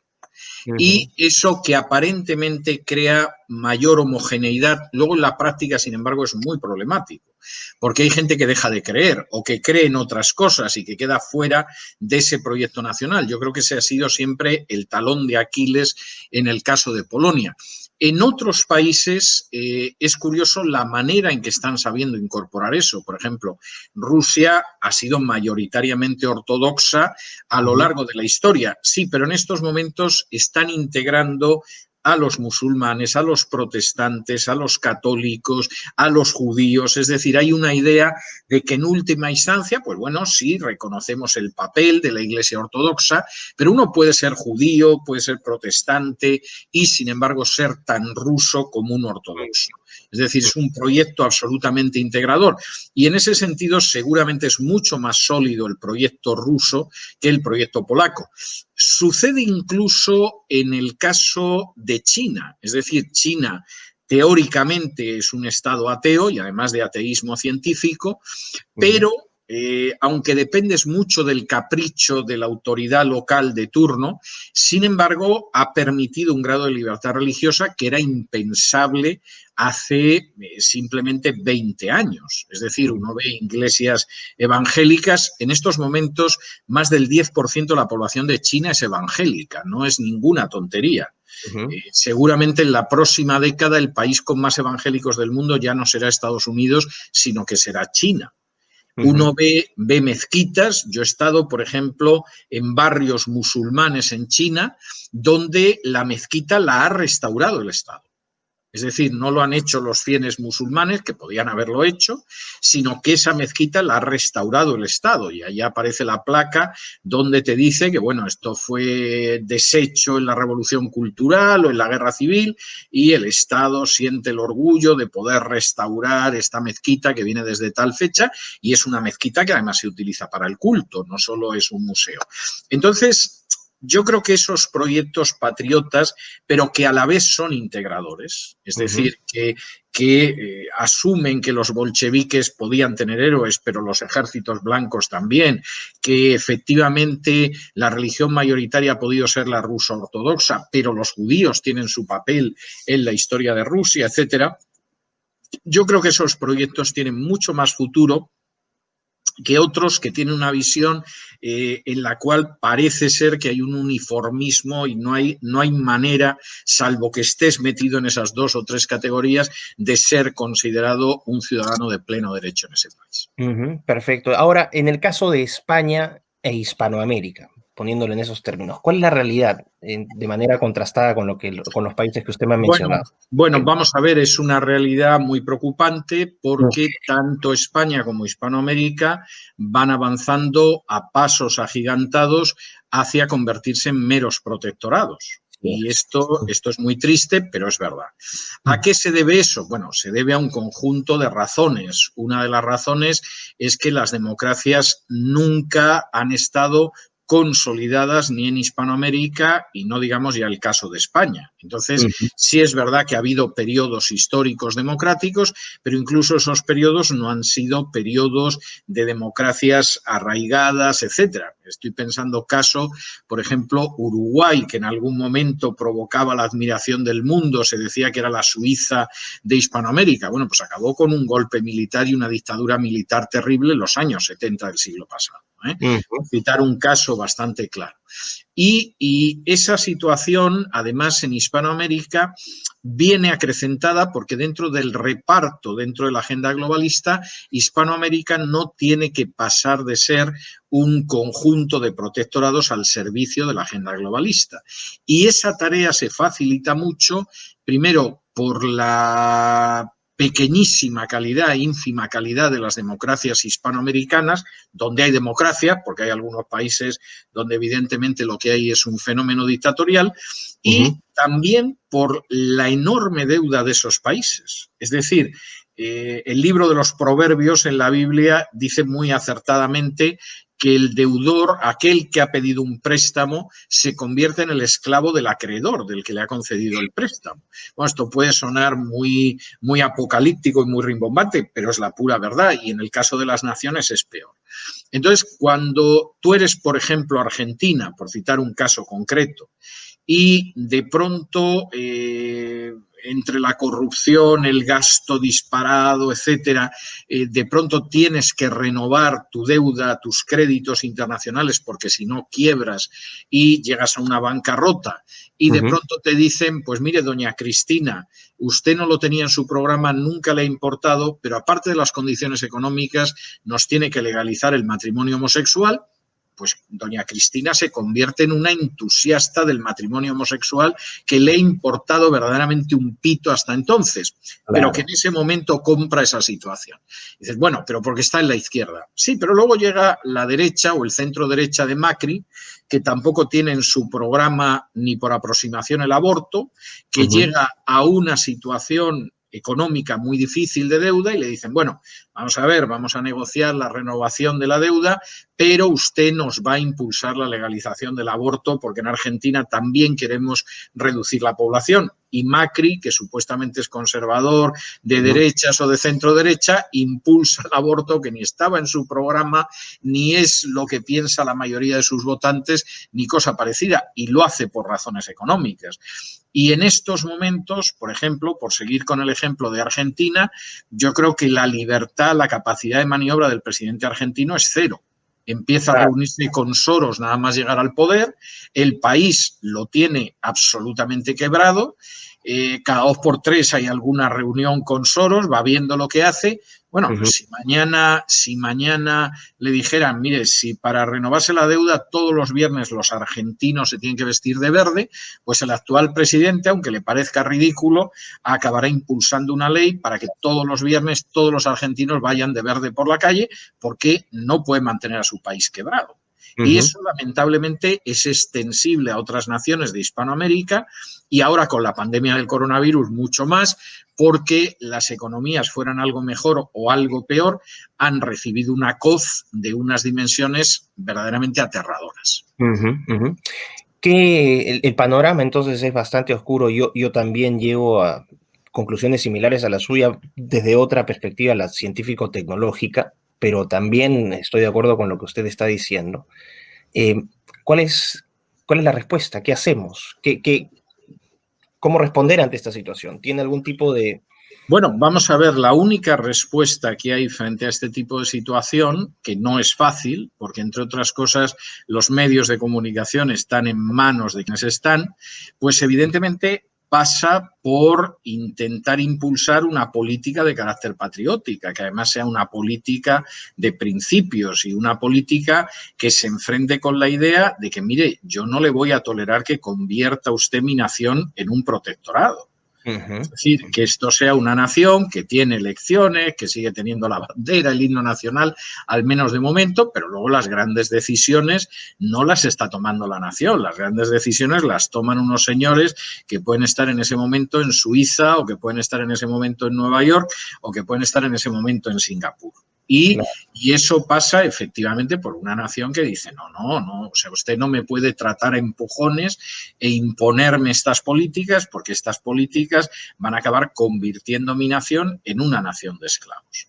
Ujú. Y eso que aparentemente crea mayor homogeneidad, luego en la práctica, sin embargo, es muy problemático, porque hay gente que deja de creer o que cree en otras cosas y que queda fuera de ese proyecto nacional. Yo creo que ese ha sido siempre el talón de Aquiles en el caso de Polonia. En otros países es curioso la manera en que están sabiendo incorporar eso. Por ejemplo, Rusia ha sido mayoritariamente ortodoxa a lo Ujú. largo de la historia, sí, pero en estos momentos están integrando a los musulmanes, a los protestantes, a los católicos, a los judíos. Es decir, hay una idea de que en última instancia, pues bueno, sí, reconocemos el papel de la Iglesia ortodoxa, pero uno puede ser judío, puede ser protestante y, sin embargo, ser tan ruso como un ortodoxo. Es decir, es un proyecto absolutamente integrador y en ese sentido seguramente es mucho más sólido el proyecto ruso que el proyecto polaco. Sucede incluso en el caso de China, es decir, China teóricamente es un estado ateo y además de ateísmo científico, Ujú. pero aunque dependes mucho del capricho de la autoridad local de turno, sin embargo, ha permitido un grado de libertad religiosa que era impensable hace simplemente 20 años. Es decir, Ujú. uno ve iglesias evangélicas, en estos momentos más del 10% de la población de China es evangélica, no es ninguna tontería. Ujú. Seguramente en la próxima década el país con más evangélicos del mundo ya no será Estados Unidos, sino que será China. Ujú. Uno ve mezquitas, yo he estado, por ejemplo, en barrios musulmanes en China, donde la mezquita la ha restaurado el Estado. Es decir, no lo han hecho los fieles musulmanes, que podían haberlo hecho, sino que esa mezquita la ha restaurado el Estado. Y allá aparece la placa donde te dice que, bueno, esto fue deshecho en la Revolución Cultural o en la Guerra Civil y el Estado siente el orgullo de poder restaurar esta mezquita que viene desde tal fecha y es una mezquita que además se utiliza para el culto, no solo es un museo. Entonces, yo creo que esos proyectos patriotas, pero que a la vez son integradores, es Ujú. decir, que asumen que los bolcheviques podían tener héroes, pero los ejércitos blancos también, que efectivamente la religión mayoritaria ha podido ser la rusa ortodoxa, pero los judíos tienen su papel en la historia de Rusia, etcétera. Yo creo que esos proyectos tienen mucho más futuro que otros que tienen una visión en la cual parece ser que hay un uniformismo y no hay manera, salvo que estés metido en esas dos o tres categorías, de ser considerado un ciudadano de pleno derecho en ese país. Ujú. Perfecto. Ahora, en el caso de España e Hispanoamérica, poniéndolo en esos términos, ¿cuál es la realidad de manera contrastada con con los países que usted me ha Bueno, mencionado? bueno, Que- vamos a ver, es una realidad muy preocupante porque tanto España como Hispanoamérica van avanzando a pasos agigantados hacia convertirse en meros protectorados. Sí. Y esto es muy triste, pero es verdad. ¿A qué se debe eso? Bueno, se debe a un conjunto de razones. Una de las razones es que las democracias nunca han estado consolidadas ni en Hispanoamérica y no digamos ya el caso de España. Entonces, sí es verdad que ha habido periodos históricos democráticos, pero incluso esos periodos no han sido periodos de democracias arraigadas, etcétera. Estoy pensando caso, por ejemplo, Uruguay, que en algún momento provocaba la admiración del mundo, se decía que era la Suiza de Hispanoamérica. Bueno, pues acabó con un golpe militar y una dictadura militar terrible en los años 70 del siglo pasado. Por citar un caso bastante claro. Y esa situación, además, en Hispanoamérica viene acrecentada porque dentro del reparto, dentro de la agenda globalista, Hispanoamérica no tiene que pasar de ser un conjunto de protectorados al servicio de la agenda globalista. Y esa tarea se facilita mucho, primero, por la pequeñísima calidad, ínfima calidad de las democracias hispanoamericanas, donde hay democracia, porque hay algunos países donde evidentemente lo que hay es un fenómeno dictatorial, y también por la enorme deuda de esos países. Es decir, el libro de los Proverbios en la Biblia dice muy acertadamente que el deudor, aquel que ha pedido un préstamo, se convierte en el esclavo del acreedor, del que le ha concedido el préstamo. Bueno, esto puede sonar muy, muy apocalíptico y muy rimbombante, pero es la pura verdad y en el caso de las naciones es peor. Entonces, cuando tú eres, por ejemplo, Argentina, por citar un caso concreto, y de pronto entre la corrupción, el gasto disparado, etcétera, de pronto tienes que renovar tu deuda, tus créditos internacionales, porque si no quiebras y llegas a una bancarrota y de pronto te dicen, pues mire, doña Cristina, usted no lo tenía en su programa, nunca le ha importado, pero aparte de las condiciones económicas, nos tiene que legalizar el matrimonio homosexual. Pues doña Cristina se convierte en una entusiasta del matrimonio homosexual que le ha importado verdaderamente un pito hasta entonces, pero que en ese momento compra esa situación. Y dices, bueno, pero porque está en la izquierda. Sí, pero luego llega la derecha o el centro derecha de Macri, que tampoco tiene en su programa ni por aproximación el aborto, que llega a una situación económica muy difícil de deuda y le dicen, bueno, vamos a ver, vamos a negociar la renovación de la deuda, pero usted nos va a impulsar la legalización del aborto porque en Argentina también queremos reducir la población. Y Macri, que supuestamente es conservador, de derechas o de centro derecha, impulsa el aborto que ni estaba en su programa, ni es lo que piensa la mayoría de sus votantes, ni cosa parecida, y lo hace por razones económicas. Y en estos momentos, por ejemplo, por seguir con el ejemplo de Argentina, yo creo que la libertad, la capacidad de maniobra del presidente argentino es cero. Empieza a reunirse con Soros nada más llegar al poder, el país lo tiene absolutamente quebrado, cada 2 por 3 hay alguna reunión con Soros, va viendo lo que hace. Bueno, pues si mañana le dijeran, mire, si para renovarse la deuda todos los viernes los argentinos se tienen que vestir de verde, pues el actual presidente, aunque le parezca ridículo, acabará impulsando una ley para que todos los viernes todos los argentinos vayan de verde por la calle porque no puede mantener a su país quebrado. Y eso, lamentablemente, es extensible a otras naciones de Hispanoamérica y ahora con la pandemia del coronavirus mucho más, porque las economías fueran algo mejor o algo peor, han recibido una coz de unas dimensiones verdaderamente aterradoras. Que el panorama entonces es bastante oscuro. Yo también llego a conclusiones similares a la suya desde otra perspectiva, la científico-tecnológica, pero también estoy de acuerdo con lo que usted está diciendo. Eh, ¿cuál es la respuesta? ¿Qué hacemos? ¿Cómo responder ante esta situación? ¿Tiene algún tipo de...? Bueno, vamos a ver, la única respuesta que hay frente a este tipo de situación, que no es fácil, porque entre otras cosas los medios de comunicación están en manos de quienes están, pues evidentemente pasa por intentar impulsar una política de carácter patriótica, que además sea una política de principios y una política que se enfrente con la idea de que, mire, yo no le voy a tolerar que convierta usted mi nación en un protectorado. Es decir, que esto sea una nación que tiene elecciones, que sigue teniendo la bandera, el himno nacional, al menos de momento, pero luego las grandes decisiones no las está tomando la nación. Las grandes decisiones las toman unos señores que pueden estar en ese momento en Suiza o que pueden estar en ese momento en Nueva York o que pueden estar en ese momento en Singapur. claro. Y eso pasa efectivamente por una nación que dice, no, o sea, usted no me puede tratar a empujones e imponerme estas políticas, porque estas políticas van a acabar convirtiendo mi nación en una nación de esclavos.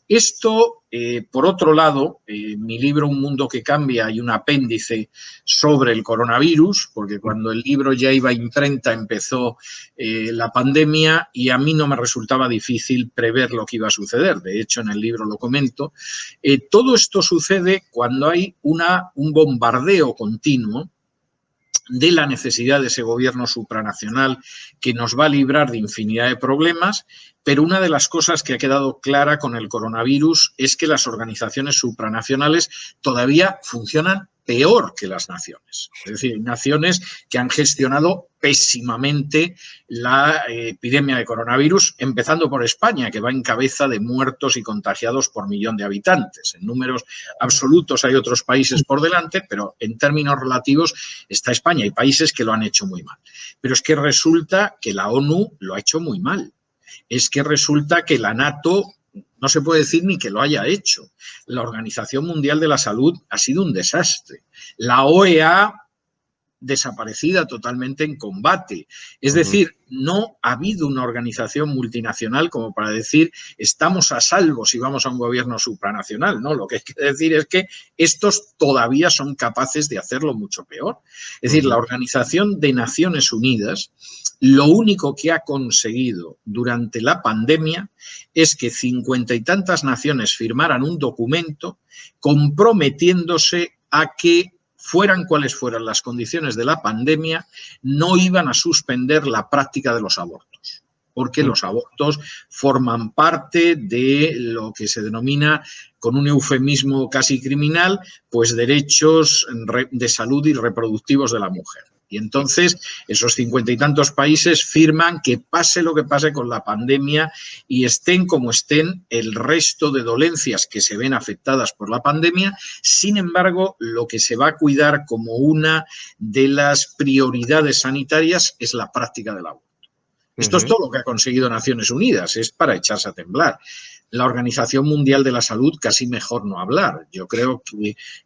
Esto, por otro lado, mi libro Un mundo que cambia, hay un apéndice sobre el coronavirus, porque cuando el libro ya iba a imprenta empezó la pandemia y a mí no me resultaba difícil prever lo que iba a suceder. De hecho, en el libro lo comento. Todo esto sucede cuando hay un bombardeo continuo de la necesidad de ese gobierno supranacional que nos va a librar de infinidad de problemas, pero una de las cosas que ha quedado clara con el coronavirus es que las organizaciones supranacionales todavía funcionan peor que las naciones. Es decir, naciones que han gestionado pésimamente la epidemia de coronavirus, empezando por España, que va en cabeza de muertos y contagiados por millón de habitantes. En números absolutos hay otros países por delante, pero en términos relativos está España. Hay países que lo han hecho muy mal. Pero es que resulta que la ONU lo ha hecho muy mal. Es que resulta que la NATO no se puede decir ni que lo haya hecho. La Organización Mundial de la Salud ha sido un desastre. La OEA desaparecida totalmente en combate. Es decir, no ha habido una organización multinacional como para decir estamos a salvo si vamos a un gobierno supranacional. No, lo que hay que decir es que estos todavía son capaces de hacerlo mucho peor. Es decir, la Organización de Naciones Unidas lo único que ha conseguido durante la pandemia es que 50 y tantas naciones firmaran un documento comprometiéndose a que fueran cuales fueran las condiciones de la pandemia, no iban a suspender la práctica de los abortos, porque los abortos forman parte de lo que se denomina, con un eufemismo casi criminal, pues derechos de salud y reproductivos de la mujer. Y entonces esos 50 y tantos países firman que pase lo que pase con la pandemia y estén como estén el resto de dolencias que se ven afectadas por la pandemia. Sin embargo, lo que se va a cuidar como una de las prioridades sanitarias es la práctica del aborto. Esto es todo lo que ha conseguido Naciones Unidas, es para echarse a temblar. La Organización Mundial de la Salud, casi mejor no hablar. Yo creo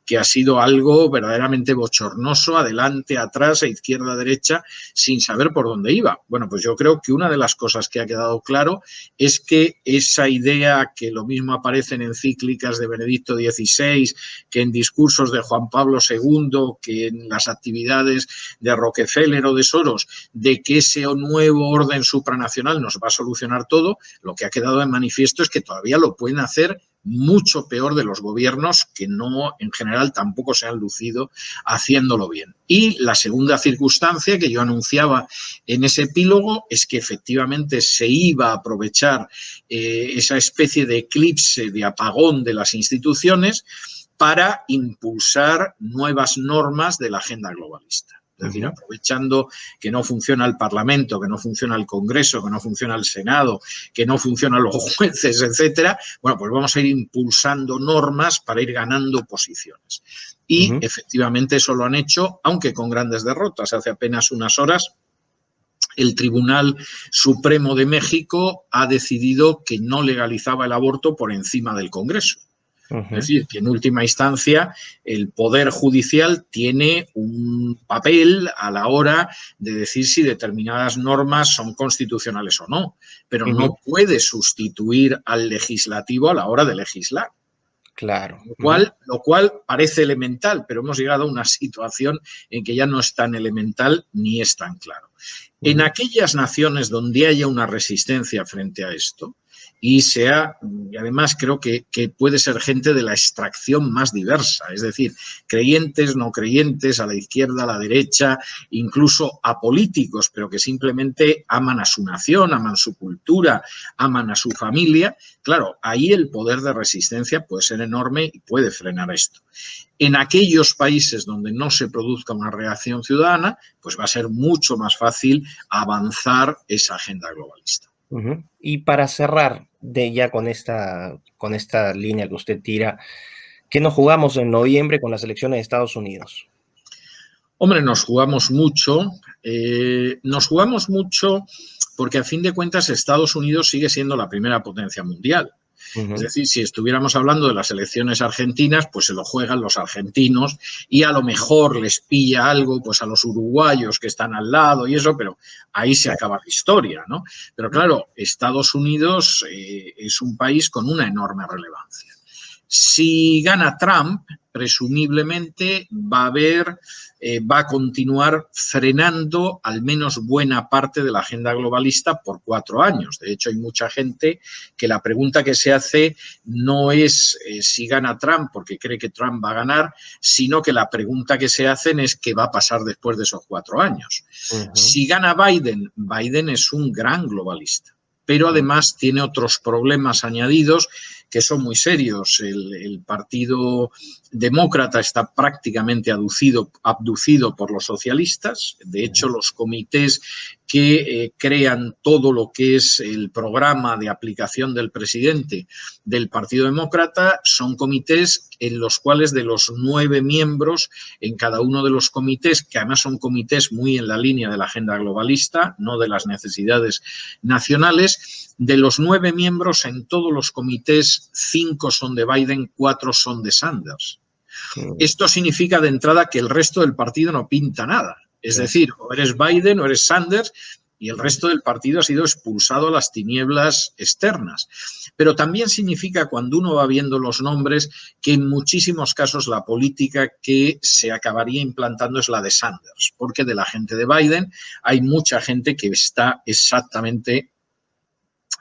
que ha sido algo verdaderamente bochornoso, adelante, atrás, a izquierda, derecha, sin saber por dónde iba. Bueno, pues yo creo que una de las cosas que ha quedado claro es que esa idea que lo mismo aparece en encíclicas de Benedicto XVI, que en discursos de Juan Pablo II, que en las actividades de Rockefeller o de Soros, de que ese nuevo orden supranacional nos va a solucionar todo, lo que ha quedado de manifiesto es que todavía lo pueden hacer mucho peor de los gobiernos que no, en general, tampoco se han lucido haciéndolo bien. Y la segunda circunstancia que yo anunciaba en ese epílogo es que efectivamente se iba a aprovechar esa especie de eclipse, de apagón de las instituciones para impulsar nuevas normas de la agenda globalista. Es decir, aprovechando que no funciona el Parlamento, que no funciona el Congreso, que no funciona el Senado, que no funcionan los jueces, etcétera, bueno, pues vamos a ir impulsando normas para ir ganando posiciones. Y efectivamente eso lo han hecho, aunque con grandes derrotas. Hace apenas unas horas el Tribunal Supremo de México ha decidido que no legalizaba el aborto por encima del Congreso. Es decir, que en última instancia el Poder Judicial tiene un papel a la hora de decir si determinadas normas son constitucionales o no, pero no puede sustituir al legislativo a la hora de legislar. Claro. Lo cual parece elemental, pero hemos llegado a una situación en que ya no es tan elemental ni es tan claro. En aquellas naciones donde haya una resistencia frente a esto, y además creo que puede ser gente de la extracción más diversa, es decir, creyentes, no creyentes, a la izquierda, a la derecha, incluso apolíticos, pero que simplemente aman a su nación, aman su cultura, aman a su familia. Claro, ahí el poder de resistencia puede ser enorme y puede frenar esto. En aquellos países donde no se produzca una reacción ciudadana, pues va a ser mucho más fácil avanzar esa agenda globalista. Y para cerrar ya con esta línea que usted tira, ¿qué nos jugamos en noviembre con las elecciones de Estados Unidos? Hombre, nos jugamos mucho porque a fin de cuentas Estados Unidos sigue siendo la primera potencia mundial. Es Ujú. decir, si estuviéramos hablando de las elecciones argentinas, pues se lo juegan los argentinos y a lo mejor les pilla algo pues a los uruguayos que están al lado y eso, pero ahí se acaba la historia, ¿no? Pero claro, Estados Unidos es un país con una enorme relevancia. Si gana Trump, presumiblemente va a continuar frenando al menos buena parte de la agenda globalista por 4 años. De hecho, hay mucha gente que la pregunta que se hace no es si gana Trump, porque cree que Trump va a ganar, sino que la pregunta que se hacen es qué va a pasar después de esos 4 años. Ujú. Si gana Biden, Biden es un gran globalista, pero además tiene otros problemas añadidos que son muy serios. El Partido Demócrata está prácticamente abducido por los socialistas. De hecho, los comités que crean todo lo que es el programa de aplicación del presidente del Partido Demócrata son comités en los cuales de los 9 miembros en cada uno de los comités, que además son comités muy en la línea de la agenda globalista, no de las necesidades nacionales, de los 9 miembros en todos los comités, 5 son de Biden, 4 son de Sanders. Esto significa de entrada que el resto del partido no pinta nada. Es decir, o eres Biden o eres Sanders y el resto del partido ha sido expulsado a las tinieblas externas. Pero también significa, cuando uno va viendo los nombres, que en muchísimos casos la política que se acabaría implantando es la de Sanders, porque de la gente de Biden hay mucha gente que está exactamente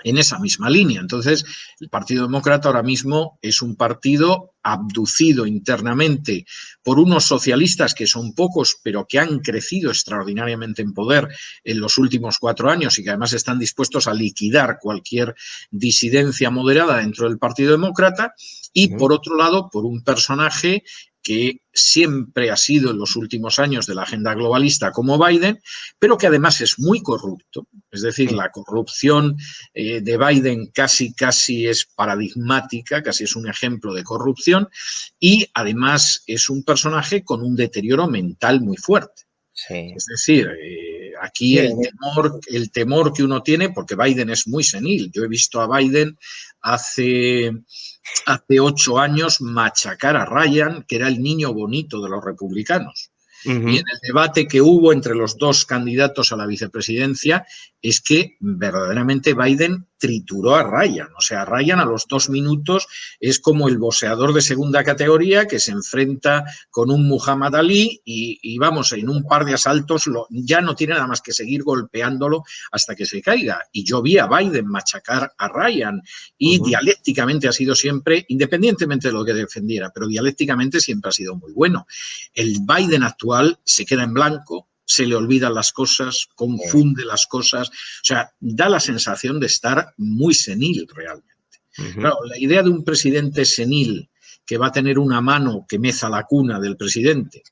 en esa misma línea. Entonces, el Partido Demócrata ahora mismo es un partido abducido internamente por unos socialistas que son pocos, pero que han crecido extraordinariamente en poder en los últimos 4 años y que además están dispuestos a liquidar cualquier disidencia moderada dentro del Partido Demócrata. Y, por otro lado, por un personaje que siempre ha sido en los últimos años de la agenda globalista como Biden, pero que además es muy corrupto. Es decir, la corrupción de Biden casi es paradigmática, casi es un ejemplo de corrupción, y además es un personaje con un deterioro mental muy fuerte. Sí. Es decir, aquí Sí, el temor que uno tiene, porque Biden es muy senil. Yo he visto a Biden hace 8 años machacar a Ryan, que era el niño bonito de los republicanos. Y en el debate que hubo entre los dos candidatos a la vicepresidencia es que verdaderamente Biden trituró a Ryan. O sea, Ryan a los 2 minutos es como el boxeador de segunda categoría que se enfrenta con un Muhammad Ali y vamos, en un par de asaltos ya no tiene nada más que seguir golpeándolo hasta que se caiga. Y yo vi a Biden machacar a Ryan y dialécticamente ha sido siempre, independientemente de lo que defendiera, pero dialécticamente siempre ha sido muy bueno. El Biden actual se queda en blanco, se le olvidan las cosas, confunde las cosas, o sea, da la sensación de estar muy senil realmente. Claro, la idea de un presidente senil que va a tener una mano que meza la cuna del presidente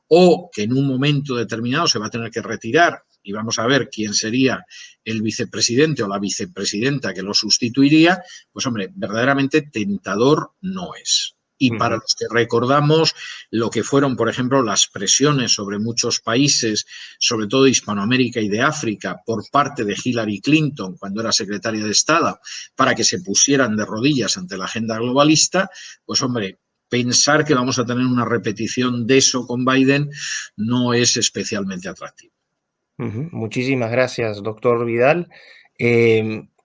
o que en un momento determinado se va a tener que retirar y vamos a ver quién sería el vicepresidente o la vicepresidenta que lo sustituiría, pues hombre, verdaderamente tentador no es. Y para los que recordamos lo que fueron, por ejemplo, las presiones sobre muchos países, sobre todo de Hispanoamérica y de África, por parte de Hillary Clinton cuando era secretaria de Estado, para que se pusieran de rodillas ante la agenda globalista, pues hombre, pensar que vamos a tener una repetición de eso con Biden no es especialmente atractivo. Muchísimas gracias, doctor Vidal.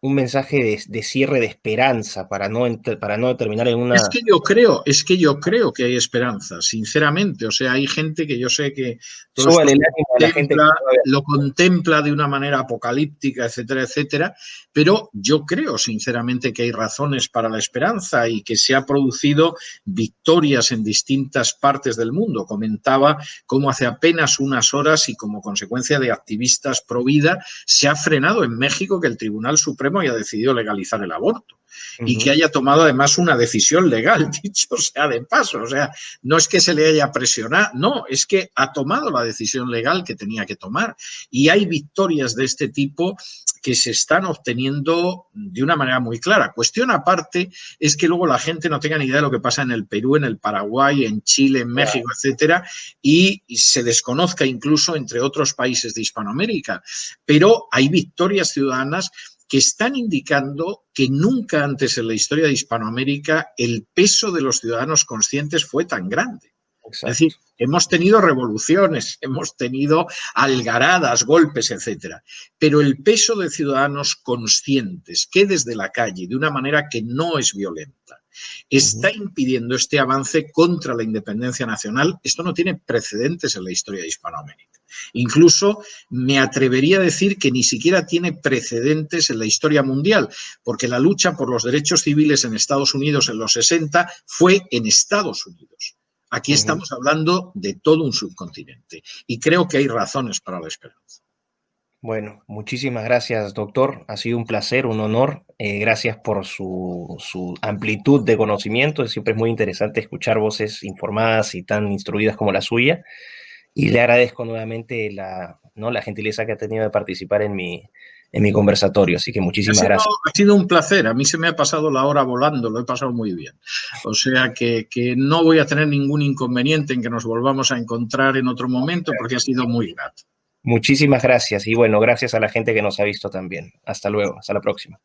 Un mensaje de cierre de esperanza para no terminar en una... Es que yo creo que hay esperanza, sinceramente. O sea, hay gente que yo sé que todo esto Súbale el ánimo a la gente que todavía... lo contempla de una manera apocalíptica, etcétera, etcétera, pero yo creo sinceramente que hay razones para la esperanza y que se han producido victorias en distintas partes del mundo. Comentaba cómo hace apenas unas horas y como consecuencia de activistas pro vida se ha frenado en México que el Tribunal Supremo haya decidido legalizar el aborto y que haya tomado además una decisión legal, dicho sea de paso. O sea, no es que se le haya presionado, no, es que ha tomado la decisión legal que tenía que tomar. Y hay victorias de este tipo que se están obteniendo de una manera muy clara. Cuestión aparte es que luego la gente no tenga ni idea de lo que pasa en el Perú, en el Paraguay, en Chile, en México, etcétera, y se desconozca incluso entre otros países de Hispanoamérica. Pero hay victorias ciudadanas que están indicando que nunca antes en la historia de Hispanoamérica el peso de los ciudadanos conscientes fue tan grande. Es decir, Exacto. hemos tenido revoluciones, hemos tenido algaradas, golpes, etcétera, pero el peso de ciudadanos conscientes que desde la calle, de una manera que no es violenta, está impidiendo este avance contra la independencia nacional, esto no tiene precedentes en la historia de Hispanoamérica. Incluso me atrevería a decir que ni siquiera tiene precedentes en la historia mundial, porque la lucha por los derechos civiles en Estados Unidos en los 60 fue en Estados Unidos. Aquí estamos hablando de todo un subcontinente y creo que hay razones para la esperanza. Bueno, muchísimas gracias, doctor. Ha sido un placer, un honor. Gracias por su amplitud de conocimiento. Siempre es muy interesante escuchar voces informadas y tan instruidas como la suya. Y le agradezco nuevamente la gentileza que ha tenido de participar en mi conversatorio. Así que muchísimas gracias. Ha sido un placer. A mí se me ha pasado la hora volando, lo he pasado muy bien. O sea que no voy a tener ningún inconveniente en que nos volvamos a encontrar en otro momento porque ha sido muy grato. Muchísimas gracias. Y bueno, gracias a la gente que nos ha visto también. Hasta luego. Hasta la próxima.